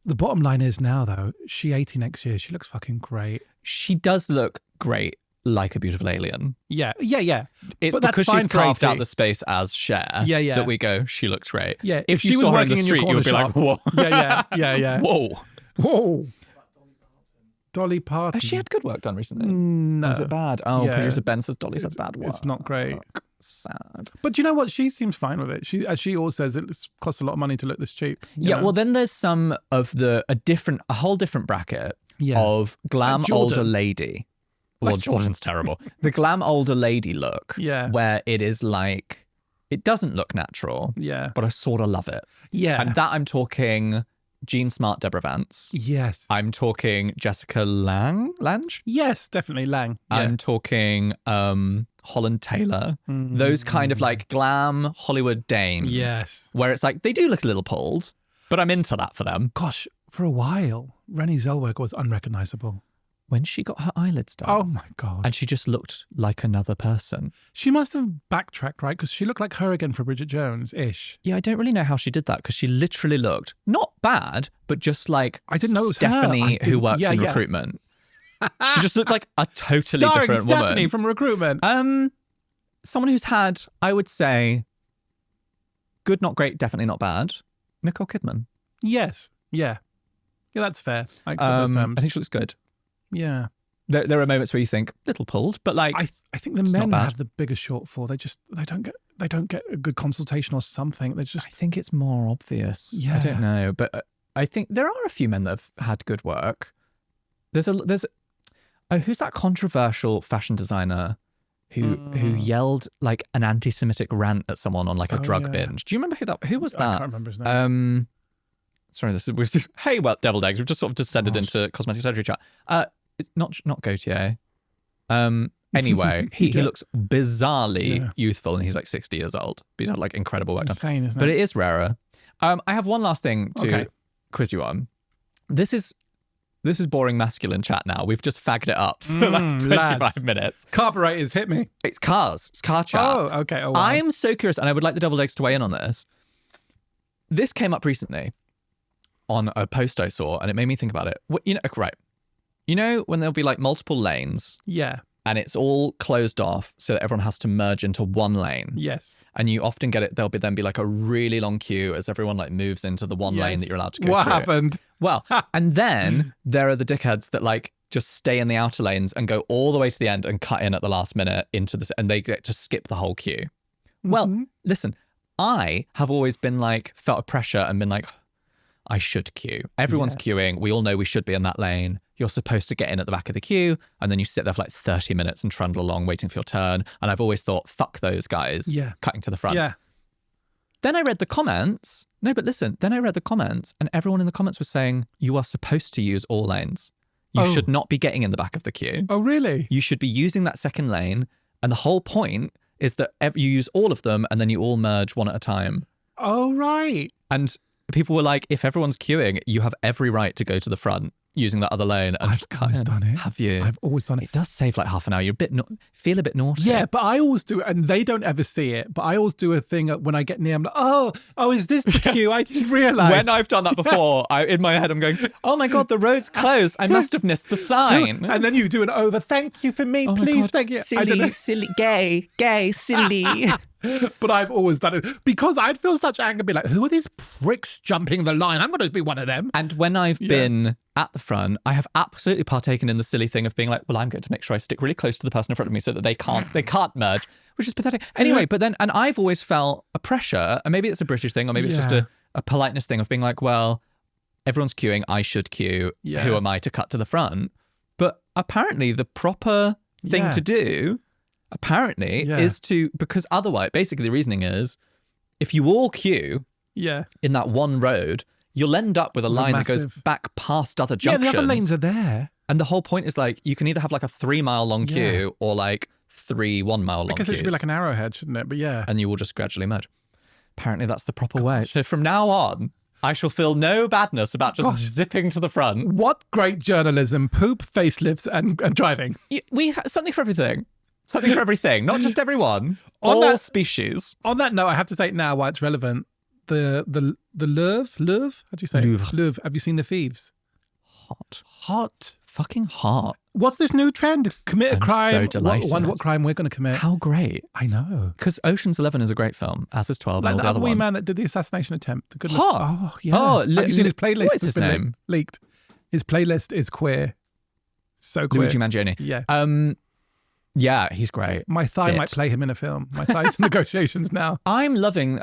The bottom line is now, though, she 80 next year. She looks fucking great. She does look great, like a beautiful alien. Yeah. It's but because that's she's fine carved out the space as Cher that we go, she looks great. Yeah. If you saw her in the street, you would be like, whoa. Yeah. Whoa. Dolly Parton. Has she had good work done recently? No. Was it bad? Oh, producer Ben says Dolly's had bad work. It's not great. Sad. But you know what? She seems fine with it. As she always says, it costs a lot of money to look this cheap. You know? Well, then there's some of a whole different bracket of glam like older lady. Well, Jordan's terrible. The glam older lady look. Yeah. Where it is like, it doesn't look natural. Yeah. But I sort of love it. Yeah. And that I'm talking Jean Smart, Deborah Vance. Yes. I'm talking Jessica Lange? Yes, definitely Lang. Yeah. I'm talking Holland Taylor. Those kind of like glam Hollywood dames. Yes. Where it's like, they do look a little pulled, but I'm into that for them. Gosh, for a while, Renée Zellweger was unrecognizable. When she got her eyelids done. Oh my God. And she just looked like another person. She must have backtracked, right? Because she looked like her again for Bridget Jones-ish. Yeah, I don't really know how she did that because she literally looked not bad, but just like I didn't know it was Stephanie her. who works in recruitment. She just looked like a totally Starring different Stephanie woman. from recruitment. Someone who's had, I would say, good, not great, definitely not bad. Nicole Kidman. Yes. Yeah, that's fair. I accept those terms. I think she looks good. Yeah. There are moments where you think little pulled, but like I think the men have the biggest shortfall. They don't get a good consultation or something. They just I think it's more obvious. Yeah. I don't know, but I think there are a few men that have had good work. There's who's that controversial fashion designer who yelled like an anti-Semitic rant at someone on like a drug binge? Do you remember who was that? I can't remember his name. Sorry, this was just, hey, well, deviled eggs. We've just sort of descended into cosmetic surgery chat. It's not Gautier. Anyway, he looks bizarrely youthful, and he's like 60 years old. But he's had like incredible work Insane, isn't it? But it is rarer. I have one last thing to quiz you on. This is boring masculine chat now. We've just fagged it up for like 25 minutes. Carburetors, hit me. It's cars. It's car chat. Oh, okay. Oh, wow. I am so curious, and I would like the deviled eggs to weigh in on this. This came up recently on a post I saw, and it made me think about it. Right. You know when there'll be like multiple lanes? Yeah. And it's all closed off so that everyone has to merge into one lane. Yes. And you often get it, there'll be like a really long queue as everyone like moves into the one lane that you're allowed to go What through. happened? Well, and then there are the dickheads that like just stay in the outer lanes and go all the way to the end and cut in at the last minute into this, and they get to skip the whole queue. Well, listen, I have always been like, felt a pressure and been like, I should queue. Everyone's queuing. We all know we should be in that lane. You're supposed to get in at the back of the queue, and then you sit there for like 30 minutes and trundle along waiting for your turn. And I've always thought, fuck those guys cutting to the front. Yeah. Then I read the comments. No, but listen, then I read the comments, and everyone in the comments was saying, you are supposed to use all lanes. You should not be getting in the back of the queue. Oh, really? You should be using that second lane. And the whole point is that you use all of them, and then you all merge one at a time. Oh, right. And people were like, if everyone's queuing, you have every right to go to the front. using that other lane and just cut always in. done it. Have you? I've always done it. It does save like half an hour. You're feel a bit naughty. Yeah, but I always do, and they don't ever see it. But I always do a thing when I get near. I'm like, oh, is this the queue? I didn't realise. When I've done that before, in my head I'm going, oh my God, the road's closed. I must have missed the sign. And then you do an over. Thank you for me, Oh my please. God, Thank you. Silly, gay, silly. But I've always done it because I'd feel such anger, be like, who are these pricks jumping the line? I'm going to be one of them. And when I've been at the front, I have absolutely partaken in the silly thing of being like, well, I'm going to make sure I stick really close to the person in front of me so that they can't merge, which is pathetic. Anyway, but then, and I've always felt a pressure, and maybe it's a British thing, or maybe it's just a politeness thing of being like, well, everyone's queuing, I should queue. Yeah. Who am I to cut to the front? But apparently the proper thing to do is to, because otherwise, basically the reasoning is, if you all queue in that one road, you'll end up with a line that goes back past other junctions. Yeah, the other lanes are there. And the whole point is like, you can either have like a 3 mile long queue or like 3 1 mile long queues. I guess it should be like an arrowhead, shouldn't it? But yeah. And you will just gradually merge. Apparently that's the proper way. So from now on, I shall feel no badness about just zipping to the front. What great journalism. Poop, facelifts, and driving. We have something for everything. Something for everything, not just everyone. All species. On that note, I have to say it now why it's relevant. The Louvre? How do you say it? Louvre. Have you seen The Thieves? Hot. Fucking hot. What's this new trend? Commit a crime. So delighted. Wonder what crime we're going to commit. How great. I know. Because Ocean's 11 is a great film, as is 12 like and all the other wee ones. man that did the assassination attempt. The good Hot. Oh, yeah. Have you seen his playlist? What is his name? Leaked. His playlist is queer. So queer. Luigi Mangione. Yeah. Yeah, he's great. My thigh might play him in a film. My thigh's in negotiations now. I'm loving,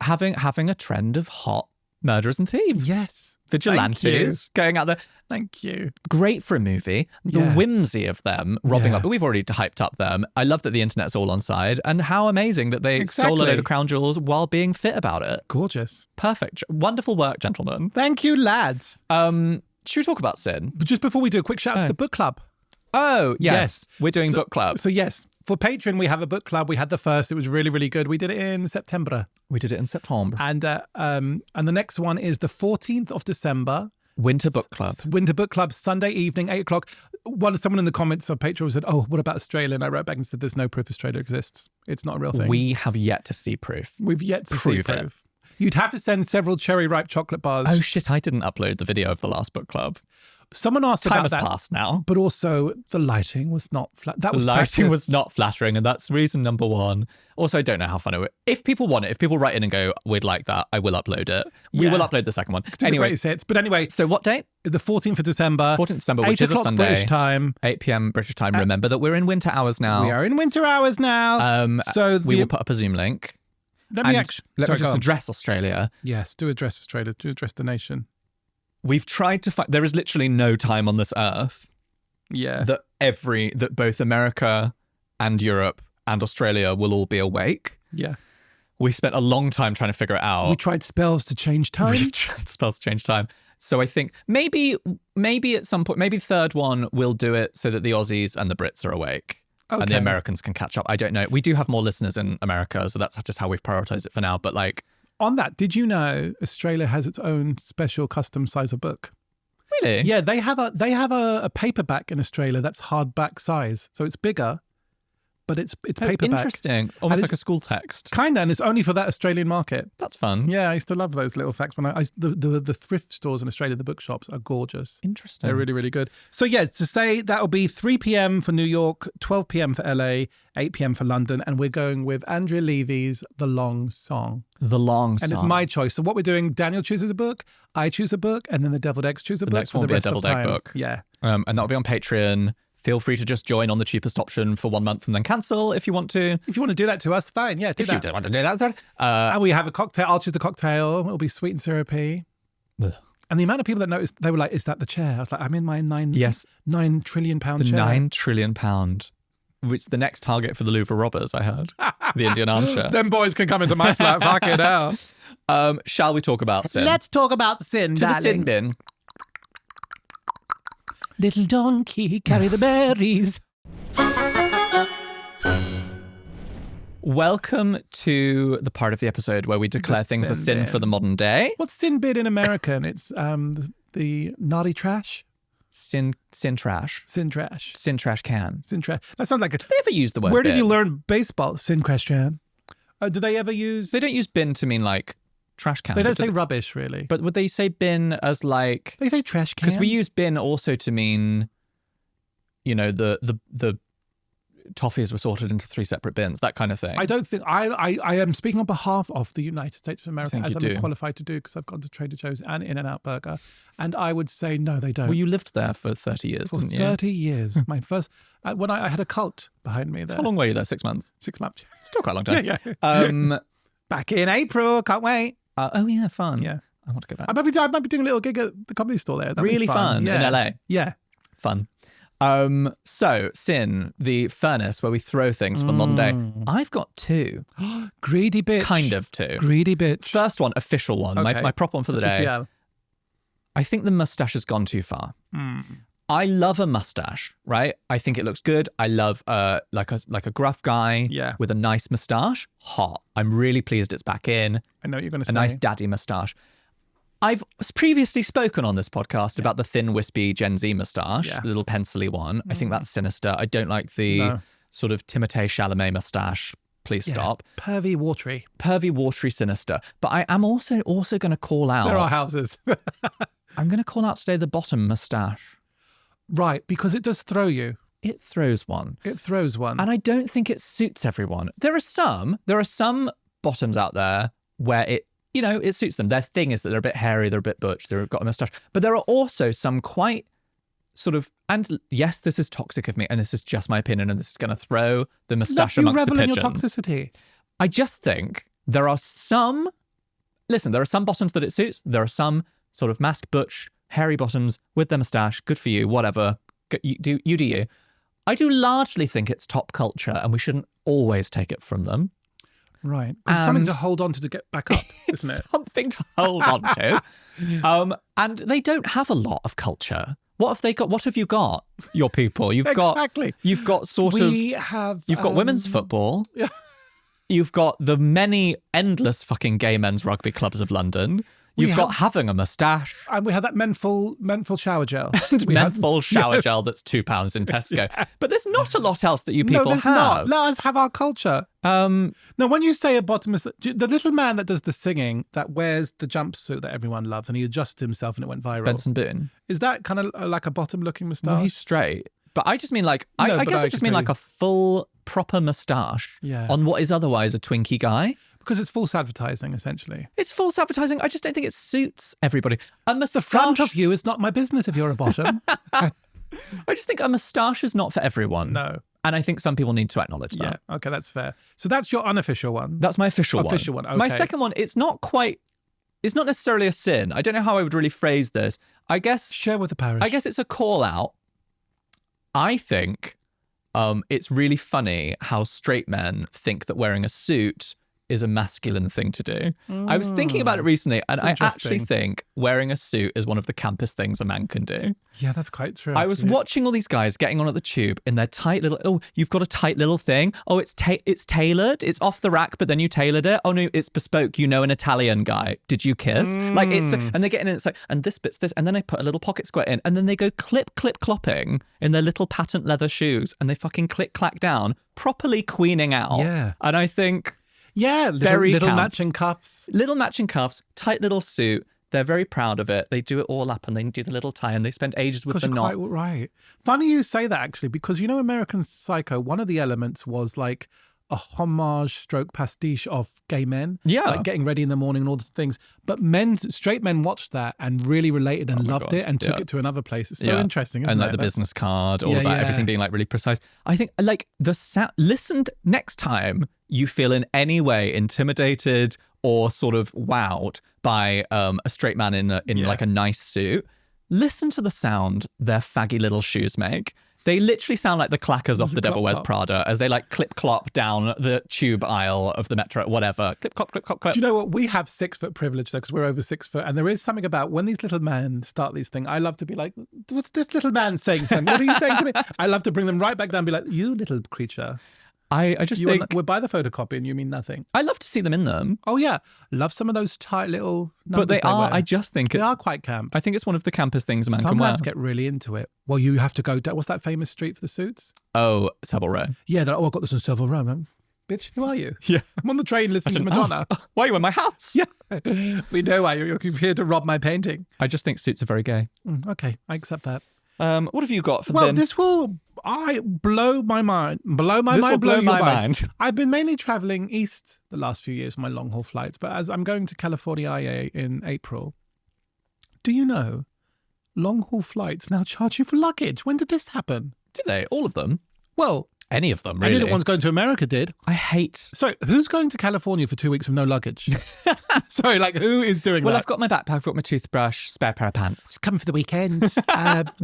having a trend of hot murderers and thieves. Yes. Vigilantes going out there. Thank you. Great for a movie. The whimsy of them robbing up, but we've already hyped up them. I love that the internet's all on side, and how amazing that they stole a load of crown jewels while being fit about it. Gorgeous. Perfect. Wonderful work, gentlemen. Thank you, lads. Should we talk about sin? But just before we do, a quick shout out to the book club. Oh, yes. We're doing book club. So yes, for Patreon, we have a book club. We had the first. It was really, really good. We did it in September. We did it in September. And the next one is the 14th of December. Winter Book Club. Winter Book Club, Sunday evening, 8 o'clock. Someone in the comments of Patreon said, oh, what about Australia? And I wrote back and said, there's no proof Australia exists. It's not a real thing. We have yet to see proof. We've yet to see proof. You'd have to send several cherry ripe chocolate bars. Oh, shit. I didn't upload the video of the last book club. Someone asked about that. Time has passed now. But also, the lighting was not flat. That was lighting was not flattering, and that's reason number one. Also, I don't know how fun it was. If people want it, if people write in and go, we'd like that, I will upload it. We will upload the second one. Anyway, but anyway. So what date? The 14th of December. 14th of December, which is a Sunday. British time. 8 p.m. British time. Remember that we're in winter hours now. We are in winter hours now. So we will put up a Zoom link. Let me just address Australia. Yes, do address Australia. Do address the nation. We've tried to find. There is literally no time on this earth. Yeah. That both America and Europe and Australia will all be awake. Yeah. We spent a long time trying to figure it out. We tried spells to change time. We've tried spells to change time. So I think maybe at some point, maybe the third one will do it so that the Aussies and the Brits are awake. Okay. And the Americans can catch up. I don't know. We do have more listeners in America, so that's just how we've prioritized it for now. But like, on that, did you know Australia has its own special custom size of book? Really? Yeah, they have a paperback in Australia that's hardback size, so it's bigger, but it's paperback. Interesting. Almost like a school text. Kinda, and it's only for that Australian market. That's fun. Yeah, I used to love those little facts. When the thrift stores in Australia, the bookshops are gorgeous. Interesting. They're really, really good. So yeah, to say that'll be 3 p.m. for New York, 12 p.m. for LA, 8 p.m. for London, and we're going with Andrea Levy's The Long Song. The Long Song. And it's my choice. So what we're doing, Daniel chooses a book, I choose a book, and then the Deviled Eggs choose a book. The next one will be a Deviled Egg book. Yeah. And that'll be on Patreon. Feel free to just join on the cheapest option for 1 month and then cancel if you want to. If you want to do that to us, fine. Yeah, do that. If you don't want to do that. And we have a cocktail. I'll choose a cocktail. It'll be sweet and syrupy. Ugh. And the amount of people that noticed, they were like, is that the chair? I was like, I'm in my £9 trillion chair. The £9 trillion, which is the next target for the Louvre robbers, I heard. The Indian armchair. Them boys can come into my flat. Fuck it out. Shall we talk about sin? Let's talk about sin, to darling. the sin bin. Little donkey, carry the berries. Welcome to the part of the episode where we declare things a sin for the modern day. What's sin bin in American? It's the naughty trash. Sin trash. Sin trash. Sin trash can. Sin trash. That sounds like a... Did they ever use the word Where did bin? you learn baseball? Sin question. Do they ever use... They don't use bin to mean like trash can. They don't say rubbish, really. But would they say bin as like... They say trash can. Because we use bin also to mean, you know, the toffees were sorted into 3 separate bins, that kind of thing. I don't think... I am speaking on behalf of the United States of America, as I'm qualified to do, because I've gone to Trader Joe's and In-N-Out Burger. And I would say, no, they don't. Well, you lived there for 30 years, didn't you? 30 years. My first... when I had a cult behind me there. How long were you there? 6 months? 6 months. Still quite a long time. Yeah. Back in April. Can't wait. Oh, yeah, fun. Yeah. I want to go back. I might be doing a little gig at the Comedy Store there. That'd really be fun. in LA? Yeah. Fun. So, sin, the furnace where we throw things for Monday. I've got 2. Greedy bitch. Kind of 2. Greedy bitch. First one, official one. Okay. My prop one for the day. I think the mustache has gone too far. I love a mustache, right? I think it looks good. I love like a gruff guy with a nice mustache. Hot. I'm really pleased it's back in. I know what you're going to say. A nice daddy mustache. I've previously spoken on this podcast about the thin, wispy Gen Z mustache, the little pencil-y one. I think that's sinister. I don't like the sort of Timothée Chalamet mustache. Please stop. Pervy, watery. Pervy, watery, sinister. But I am also going to call out... There are houses. I'm going to call out today the bottom mustache. Right, because it does throw you. It throws one. It throws one. And I don't think it suits everyone. There are some bottoms out there where it, you know, it suits them. Their thing is that they're a bit hairy, they're a bit butch, they've got a moustache. But there are also some quite sort of, and yes, this is toxic of me, and this is just my opinion, and this is going to throw the moustache amongst the pigeons. You revel in your toxicity. I just think there are some bottoms that it suits. There are some sort of masked butch, hairy bottoms with their moustache. Good for you, whatever. You do you. I do largely think it's top culture, and we shouldn't always take it from them. Right. It's something to hold on to get back up, isn't it? Something to hold on to. And they don't have a lot of culture. What have they got? What have you got, your people? You've got women's football. Yeah. You've got the many endless fucking gay men's rugby clubs of London. You've got having a moustache. And we have that menthol shower gel. Menthol shower gel that's £2 in Tesco. Yeah. But there's not a lot else that you people have. Not. Let us have our culture. Now, when you say a bottomless, the little man that does the singing, that wears the jumpsuit that everyone loves, and he adjusted himself and it went viral. Benson Boone. Is that kind of like a bottom-looking moustache? Well, he's straight. But I just mean like, I guess I just mean like a full, proper moustache on what is otherwise a Twinkie guy. Because it's false advertising, essentially. It's false advertising. I just don't think it suits everybody. A moustache... The front of you is not my business if you're a bottom. I just think a moustache is not for everyone. No. And I think some people need to acknowledge that. Yeah, okay, that's fair. So that's your unofficial one. That's my official one. Official one, okay. My second one, it's not necessarily a sin. I don't know how I would really phrase this. I guess... Share with the parish. I guess it's a call out. I think it's really funny how straight men think that wearing a suit is a masculine thing to do. I was thinking about it recently, and I actually think wearing a suit is one of the campest things a man can do. Yeah, that's quite true. I was watching all these guys getting on at the tube in their tight little, you've got a tight little thing. Oh, it's tailored. It's off the rack, but then you tailored it. Oh no, it's bespoke. You know, an Italian guy. Did you kiss? Like it's, and they get in and it's like, and this bit's this, and then they put a little pocket square in, and then they go clip, clopping in their little patent leather shoes, and they fucking click, clack down, properly queening out. Yeah. And I think... Yeah, little matching cuffs. Little matching cuffs, tight little suit. They're very proud of it. They do it all up and they do the little tie and they spend ages with the knot. Quite right. Funny you say that, actually, because you know American Psycho, one of the elements was like a homage stroke pastiche of gay men. Yeah. Like getting ready in the morning and all the things. But straight men watched that and really related and loved it and took it to another place. It's so interesting, isn't it? And like the business card, all of that, everything being like really precise. I think like listened next time you feel in any way intimidated or sort of wowed by a straight man in like a nice suit, listen to the sound their faggy little shoes make. They literally sound like the clackers off The Devil Wears Prada as they like clip-clop down the tube aisle of the metro, whatever. Clip-clop, clip-clop, clip. Do you know what? We have 6 foot privilege, though, because we're over 6 foot. And there is something about when these little men start these things, I love to be like, what's this little man saying to them? What are you saying to me? I love to bring them right back down and be like, you little creature. I just think we'll buy the photocopy and you mean nothing. I love to see them in them. Oh yeah, love some of those tight little numbers. But they are. wear. I just think they are quite camp. I think it's one of the campest things a man Some can wear. lads get really into it. Well, you have to go down. What's that famous street for the suits? Oh, Savile Row. Yeah, they're like, I've got this on Savile Row. I'm like, bitch, who are you? Yeah, I'm on the train listening to Madonna. Why are you in my house? Yeah, we know why you're here to rob my painting. I just think suits are very gay. Okay, I accept that. What have you got for the Well, bin? this will blow my mind. Blow my This mind. will blow your my mind. I've been mainly traveling east the last few years on my long haul flights, but as I'm going to California in April, do you know long haul flights now charge you for luggage? When did this happen? Do they? All of them? Well, Any of them, I really? knew the ones going to America did. I hate... So who's going to California for 2 weeks with no luggage? Sorry, like who is doing Well, that? I've got my backpack, I've got my toothbrush, spare pair of pants. It's coming for the weekend.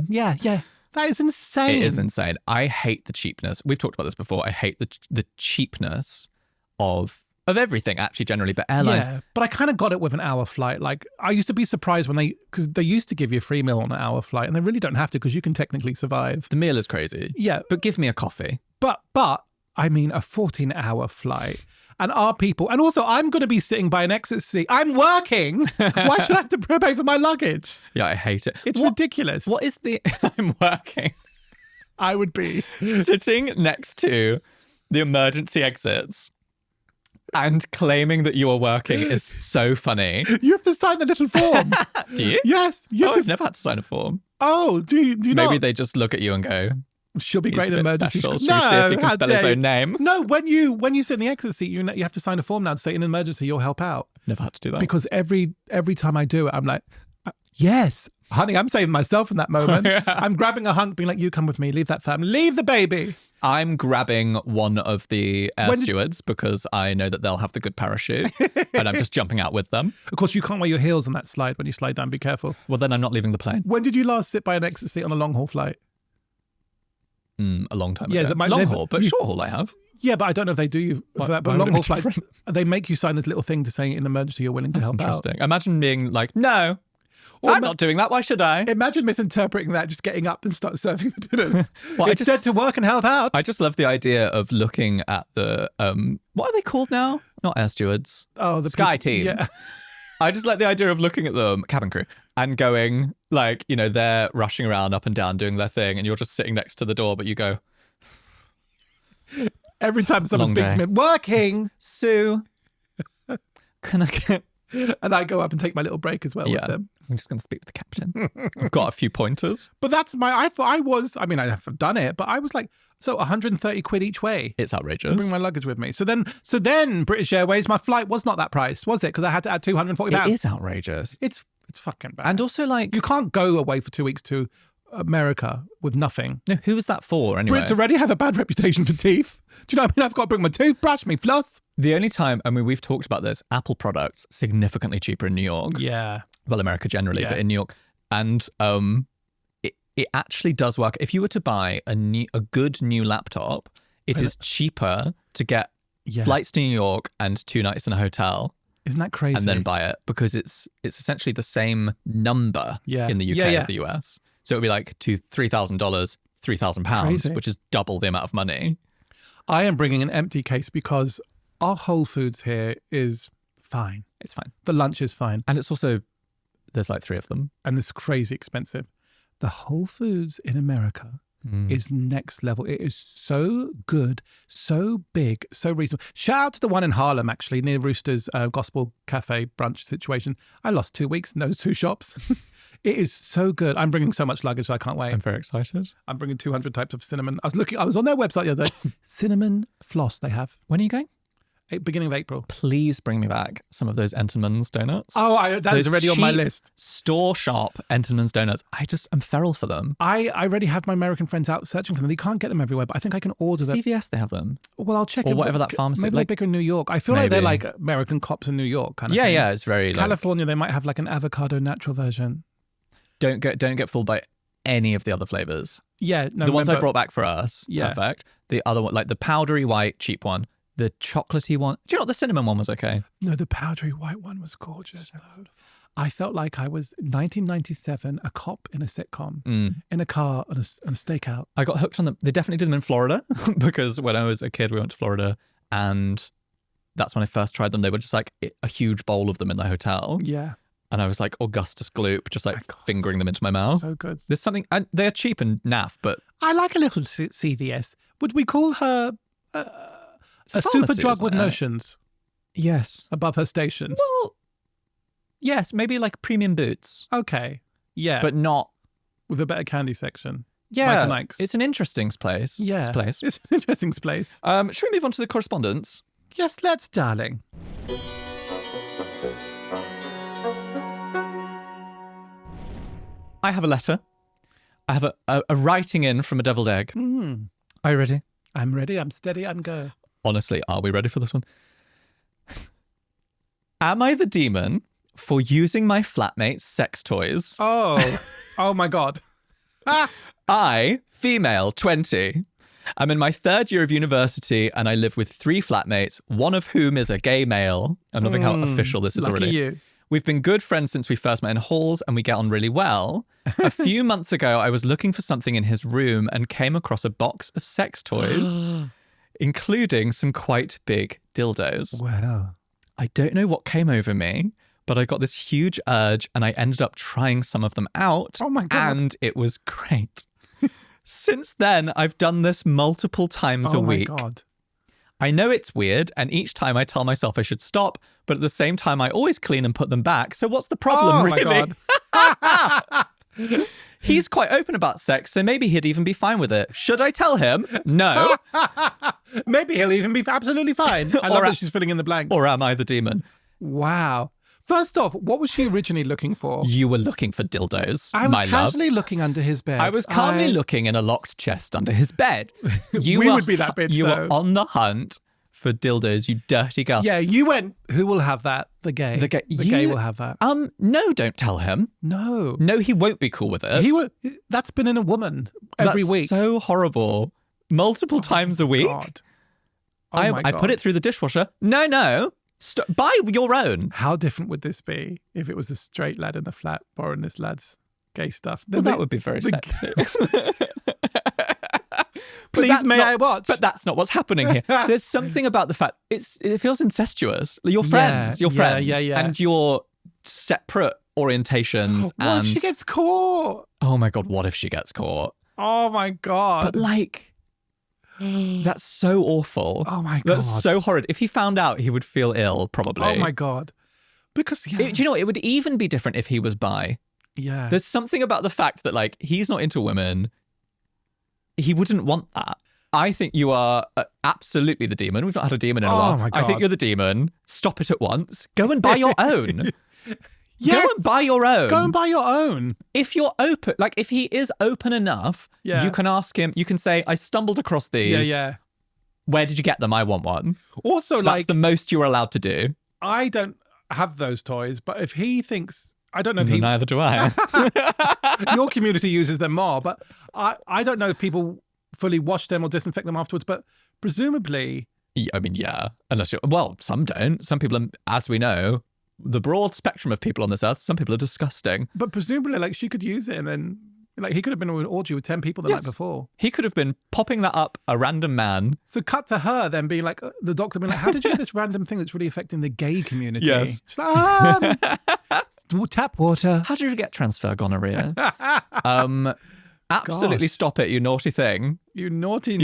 Yeah. That is insane. It is insane. I hate the cheapness. We've talked about this before. I hate the cheapness of everything, actually, generally, but airlines. Yeah, but I kind of got it with an hour flight. Like, I used to be surprised because they used to give you a free meal on an hour flight, and they really don't have to because you can technically survive. The meal is crazy. Yeah. But give me a coffee. But I mean, a 14-hour flight. And our people, and also I'm going to be sitting by an exit seat. I'm working. Why should I have to pay for my luggage? Yeah, I hate it. It's ridiculous. What is the... I'm working. I would be Sitting next to the emergency exits and claiming that you are working is so funny. You have to sign the little form. Do you? Yes. You have I've to... never had to sign a form. Oh, do you not? Maybe they just look at you and go, she'll be he's great a in bit emergency. special. Should we see if he can spell his own name? No, when you sit in the exit seat, you have to sign a form now to say in an emergency you'll help out. Never had to do that. Because every time I do it, I'm like, yes, honey, I'm saving myself in that moment. I'm grabbing a hunk, being like, you come with me, leave that family, leave the baby. I'm grabbing one of the air stewards because I know that they'll have the good parachute and I'm just jumping out with them. Of course, you can't wear your heels on that slide when you slide down. Be careful. Well, then I'm not leaving the plane. When did you last sit by an exit seat on a long haul flight? A long time Yeah, ago. Long haul, but short haul I have. Yeah, but I don't know if they do you for that. But why would long it haul be flights, different? they make you sign this little thing to say in emergency you're willing to That's help out. interesting. Imagine being like, no, Or I'm not doing that. Why should I? Imagine misinterpreting that, just getting up and start serving the dinners. Well, It's said to work and help out. I just love the idea of looking at the, what are they called now? Not air stewards. Oh, the Sky people- team. Yeah. I just like the idea of looking at them, cabin crew, and going like, they're rushing around up and down doing their thing and you're just sitting next to the door, but you go, Every time someone Long speaks to day. me, working, Sue, can I get... and I go up and take my little break as well with them. I'm just going to speak with the captain. I've got a few pointers. But that's I thought I mean, I have done it, but I was like, so 130 quid each way It's to outrageous. bring my luggage with me. So then British Airways, my flight was not that price, was it? Because I had to add 240 It pounds. is outrageous. It's fucking bad. And also like, you can't go away for 2 weeks to America with nothing. no, who was that for anyway? Brits already have a bad reputation for teeth. Do you know what I mean? I've got to bring my toothbrush, my floss. The only time, I mean, we've talked about this, Apple products significantly cheaper in New York. Yeah. Well, America generally, Yeah. but in New York. And it actually does work. If you were to buy a good new laptop, it is cheaper to get flights to New York and 2 nights in a hotel. Isn't that crazy? And then buy it because it's essentially the same number in the UK as the US. So it would be like $3,000, £3,000, Crazy. which is double the amount of money. I am bringing an empty case because our Whole Foods here is fine. It's fine. The lunch is fine. And it's also, there's like 3 of them. And it's crazy expensive. The Whole Foods in America is next level. It is so good, so big, so reasonable. Shout out to the one in Harlem, actually, near Rooster's Gospel Cafe brunch situation. I lost 2 weeks in those 2 shops. It is so good. I'm bringing so much luggage, I can't wait. I'm very excited. I'm bringing 200 types of cinnamon. I was on their website the other day. Cinnamon floss they have. When are you going? Beginning of April. Please bring me back some of those Entenmann's donuts. Oh, that is already on my cheap list. Store shop Entenmann's donuts. I'm feral for them. I already have my American friends out searching for them. You can't get them everywhere, but I think I can order them. CVS, they have them. Well, I'll check Or it. whatever that pharmacy- Maybe like- they're bigger in New York. I feel like they're Maybe. like American cops in New York kind of Yeah, thing. yeah. It's very like, California, they might have like an avocado natural version. don't get fooled by any of the other flavors. Yeah, no, The ones I remember- brought back for us, Yeah. perfect. The other one, like the powdery white cheap one, the chocolatey one. Do you know what? The cinnamon one was okay. No, the powdery white one was gorgeous. Though. I felt like I was 1997, a cop in a sitcom, in a car on a stakeout. I got hooked on them. They definitely did them in Florida because when I was a kid, we went to Florida and that's when I first tried them. They were just like a huge bowl of them in the hotel. Yeah. And I was like Augustus Gloop, just like fingering them into my mouth. So good. There's something, and they're cheap and naff, but... I like a little CVS. Would we call her a super drug with notions? Yes. Above her station? Well, yes, maybe like premium boots. Okay. Yeah. But not... With a better candy section. Yeah. Michael Nikes. It's an interesting place. Yeah. It's an interesting place. Should we move on to the correspondence? Yes, let's, darling. I have a letter. I have a writing in from a deviled egg. Are you ready? I'm ready. I'm steady. I'm go. Honestly, are we ready for this one? Am I the demon for using my flatmate's sex toys? Oh my God. I, female, 20. I'm in my 3rd year of university and I live with 3 flatmates, one of whom is a gay male. I'm loving how official this is lucky already. You. We've been good friends since we first met in halls and we get on really well. A few months ago, I was looking for something in his room and came across a box of sex toys, including some quite big dildos. Wow. I don't know what came over me, but I got this huge urge and I ended up trying some of them out. Oh my God. And it was great. Since then, I've done this multiple times a week. Oh my God. I know it's weird, and each time I tell myself I should stop, but at the same time, I always clean and put them back. So what's the problem, really? My God. He's quite open about sex, so maybe he'd even be fine with it. Should I tell him? No. Maybe he'll even be absolutely fine. I love that she's filling in the blanks. Or am I the demon? Wow. First off, what was she originally looking for? You were looking for dildos, I was my love. casually looking under his bed. I was calmly looking in a locked chest under his bed. We would be that bitch, You though. were on the hunt for dildos, you dirty girl. Yeah, you went, who will have that? The gay. The gay will have that. No, don't tell him. No. No, he won't be cool with it. That's been in a woman every week. So horrible. Multiple times a week. God. Oh my God. I put it through the dishwasher. No. Buy your own. How different would this be if it was a straight lad in the flat borrowing this lad's gay stuff? Well, that would be very sexy. Please, may I watch? But that's not what's happening here. There's something about the fact it feels incestuous. Your friends, and your separate orientations. What if she gets caught? Oh my God, what if she gets caught? Oh my God. But like, that's so awful. Oh my God. That's so horrid. If he found out, he would feel ill, probably. Oh my God. Because, do you know what? It would even be different if he was bi. Yeah. There's something about the fact that, like, he's not into women. He wouldn't want that. I think you are absolutely the demon. We've not had a demon in a while. My God. I think you're the demon. Stop it at once. Go and buy your own. Yes. Go and buy your own. Go and buy your own. If you're open, like if he is open enough, you can ask him, you can say, I stumbled across these. Yeah. Where did you get them? I want one. Also, that's the most you're allowed to do. I don't have those toys, but if he thinks, I don't know if he... Neither do I. Your community uses them more, but I don't know if people fully wash them or disinfect them afterwards, but presumably... I mean, yeah. Unless you're... Well, some don't. Some people, as we know, the broad spectrum of people on this earth, some people are disgusting. But presumably, like, she could use it and then... Like, he could have been in an orgy with 10 people the night before. He could have been popping that up a random man. So cut to her then being like, the doctor being like, how did you get this random thing that's really affecting the gay community? Yes. She's like, tap water. How did you get transfer gonorrhea? Absolutely stop it, you naughty thing. You naughty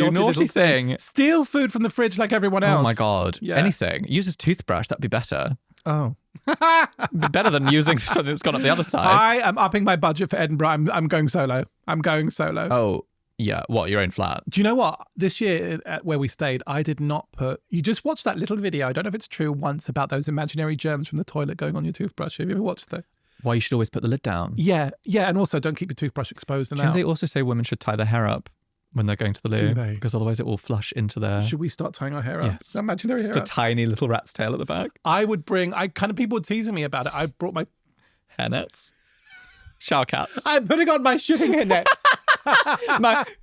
thing. Steal food from the fridge like everyone else. Oh my God. Yeah. Anything. Use his toothbrush, that'd be better. Oh. Be better than using something that's gone up the other side. I am upping my budget for Edinburgh. I'm going solo. Oh, yeah. What, your own flat? Do you know what? This year at where we stayed, I did not put... You just watched that little video, I don't know if it's true, once about those imaginary germs from the toilet going on your toothbrush. Have you ever watched that? Why you should always put the lid down. Yeah. And also don't keep your toothbrush exposed and out. Do you know they also say women should tie their hair up when they're going to the loo? Do they? Because otherwise it will flush into their... Should we start tying our hair up? Yes. Imaginary hair Just a up. tiny little rat's tail at the back. I would bring... people were teasing me about it. I brought my... Hair nets. Shower caps. I'm putting on my shitting hair net.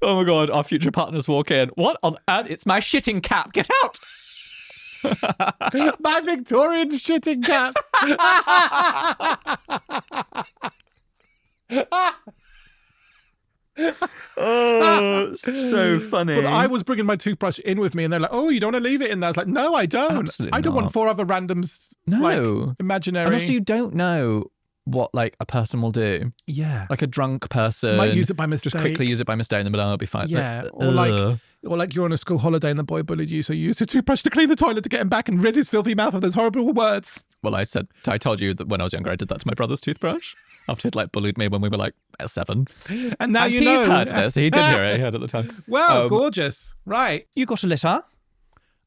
Oh my God, our future partners walk in. What on earth? It's my shitting cap. Get out. My Victorian shitting cap. Oh, so funny. But I was bringing my toothbrush in with me, and they're like, "Oh, you don't want to leave it in there?" I was like, "No, I don't. Absolutely I don't not. want 4 other randoms, No. like, imaginary." And also, you don't know what like a person will do. Yeah, Like a drunk person might use it by mistake. Just quickly use it by mistake, and then be like, "Oh, it'll be fine." Yeah, Ugh. or like you're on a school holiday and the boy bullied you, so you use a toothbrush to clean the toilet to get him back and rid his filthy mouth of those horrible words. Well, I told you that when I was younger, I did that to my brother's toothbrush after he'd like bullied me when we were like 7. And now and you he's know. heard this. He did hear it. He heard it at the time. Well, gorgeous. Right. You got a letter?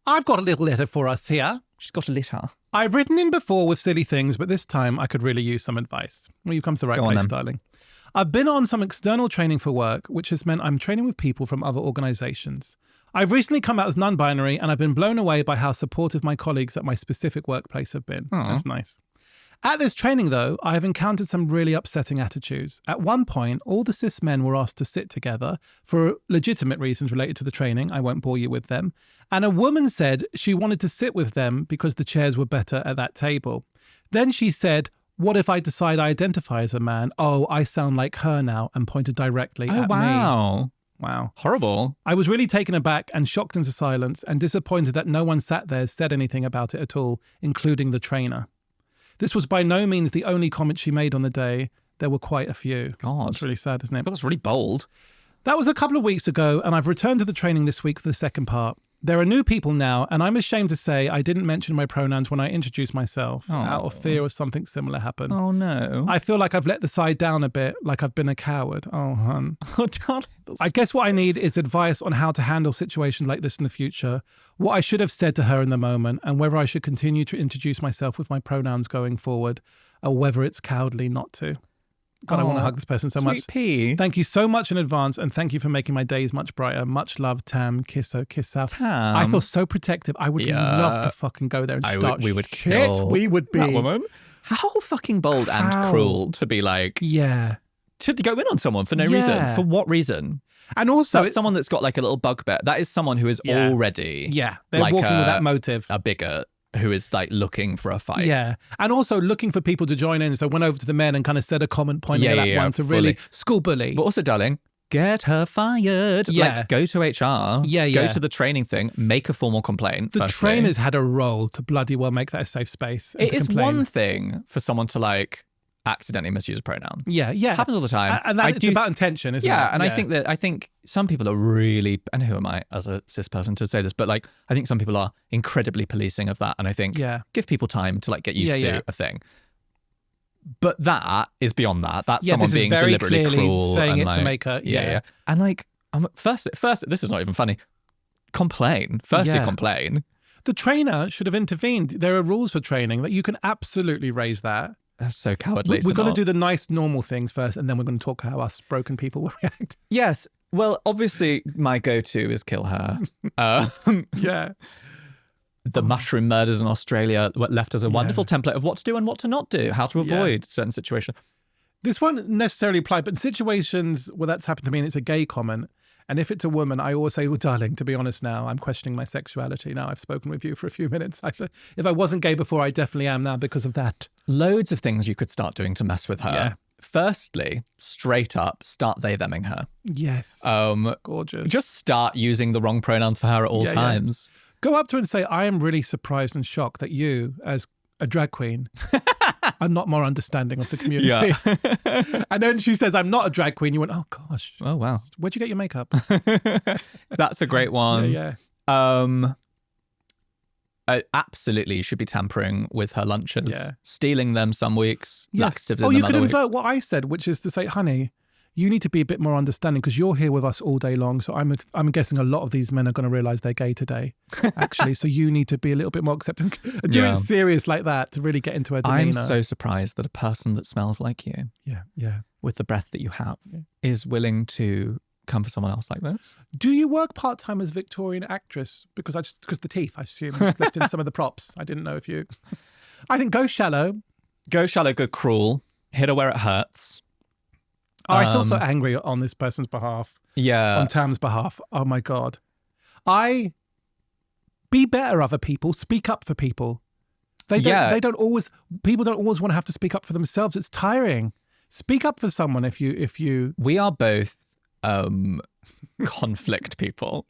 I've got a little letter for us here. She's got a letter. I've written in before with silly things, but this time I could really use some advice. Well, you've come to the right Go on, place, then. darling. I've been on some external training for work, which has meant I'm training with people from other organisations. I've recently come out as non-binary, and I've been blown away by how supportive my colleagues at my specific workplace have been. Aw. That's nice. At this training, though, I have encountered some really upsetting attitudes. At one point, all the cis men were asked to sit together for legitimate reasons related to the training. I won't bore you with them. And a woman said she wanted to sit with them because the chairs were better at that table. Then she said, "What if I decide I identify as a man? Oh, I sound like her now," and pointed directly at me. Wow. Wow. Horrible. I was really taken aback and shocked into silence and disappointed that no one sat there said anything about it at all, including the trainer. This was by no means the only comment she made on the day. There were quite a few. God. That's really sad, isn't it? God, that's really bold. That was a couple of weeks ago, and I've returned to the training this week for the second part. There are new people now, and I'm ashamed to say I didn't mention my pronouns when I introduced myself out of fear of something similar happened. Oh, no. I feel like I've let the side down a bit, like I've been a coward. Oh, hun. Oh, darling. I guess what I need is advice on how to handle situations like this in the future, what I should have said to her in the moment, and whether I should continue to introduce myself with my pronouns going forward, or whether it's cowardly not to. God, I want to hug this person so Sweet much. pea. Thank you so much in advance, and thank you for making my days much brighter. Much love, Tam. Kiss out. Tam. I feel so protective. I would love to fucking go there and start we would shit. kill We would be. that woman. How fucking bold and cruel to be like, Yeah. to go in on someone for no reason. Yeah. For what reason? And also, That's someone that's got like a little bugbear. That is someone who is already they're like walking with that motive. a bigot who is like looking for a fight. Yeah. And also looking for people to join in. So I went over to the men and kind of said a comment pointing at that one to really school bully. But also, darling, get her fired. Yeah. Like, go to HR. Yeah, Go yeah. to the training thing. Make a formal complaint. The firstly. trainers had a role to bloody well make that a safe space. And It to is complain. one thing for someone to like accidentally misuse a pronoun. Yeah, yeah. Happens all the time. And it's about intention, isn't it? Yeah, and I think some people are really, and who am I as a cis person to say this, but like I think some people are incredibly policing of that, and I think give people time to like get used to a thing. But that is beyond that. That's someone this is being very deliberately clearly cruel saying and it like, to make her. Yeah. And like, first, this is not even funny. Complain. Firstly, complain. The trainer should have intervened. There are rules for training that you can absolutely raise that. That's so cowardly. We're going to do the nice, normal things first, and then we're going to talk how us broken people will react. Yes. Well, obviously, my go-to is kill her. Yeah. The mushroom murders in Australia left us a wonderful template of what to do and what to not do, how to avoid certain situations. This won't necessarily apply, but in situations where that's happened to me and it's a gay comment, and if it's a woman, I always say, well, darling, to be honest now, I'm questioning my sexuality. Now I've spoken with you for a few minutes. If I wasn't gay before, I definitely am now because of that. Loads of things you could start doing to mess with her. Yeah. Firstly, straight up, start they-theming her. Yes. Gorgeous. Just start using the wrong pronouns for her at all times. Go up to her and say, I am really surprised and shocked that you, as a drag queen, are not more understanding of the community. Yeah. And then she says, I'm not a drag queen. You went, oh, gosh. Oh, wow. Where'd you get your makeup? That's a great one. Yeah. Absolutely, you should be tampering with her lunches, stealing them some weeks, laxatives in them you could other invert weeks. what I said, which is to say, honey, you need to be a bit more understanding because you're here with us all day long. So I'm guessing a lot of these men are going to realize they're gay today, actually. So you need to be a little bit more accepting. Do it serious like that to really get into her demeanor. I'm so surprised that a person that smells like you, with the breath that you have, is willing to come for someone else like this. Do you work part-time as Victorian actress? Because the teeth, I assume, lifting some of the props. I didn't know if you... I think go shallow. Go shallow, go cruel. Hit her where it hurts. Oh, I feel so angry on this person's behalf. Yeah. On Tam's behalf. Oh, my God. I be better other people. Speak up for people. People don't always want to have to speak up for themselves. It's tiring. Speak up for someone if you. We are both conflict people,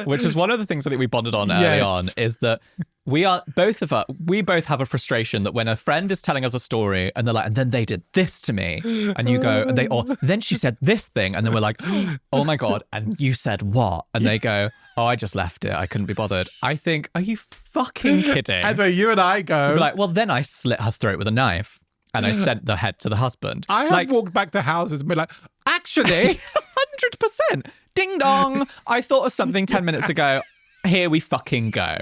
which is one of the things I think we bonded on early on, is that we both have a frustration that when a friend is telling us a story and they're like, and then they did this to me, and you go, then she said this thing, and then we're like, oh my God, and you said what? And they go, oh, I just left it. I couldn't be bothered. I think, are you fucking kidding? That's where you and I go. We're like, well, then I slit her throat with a knife and I sent the head to the husband. I have walked back to houses and been like, actually. 100%. Ding dong. I thought of something 10 minutes ago. Here we fucking go.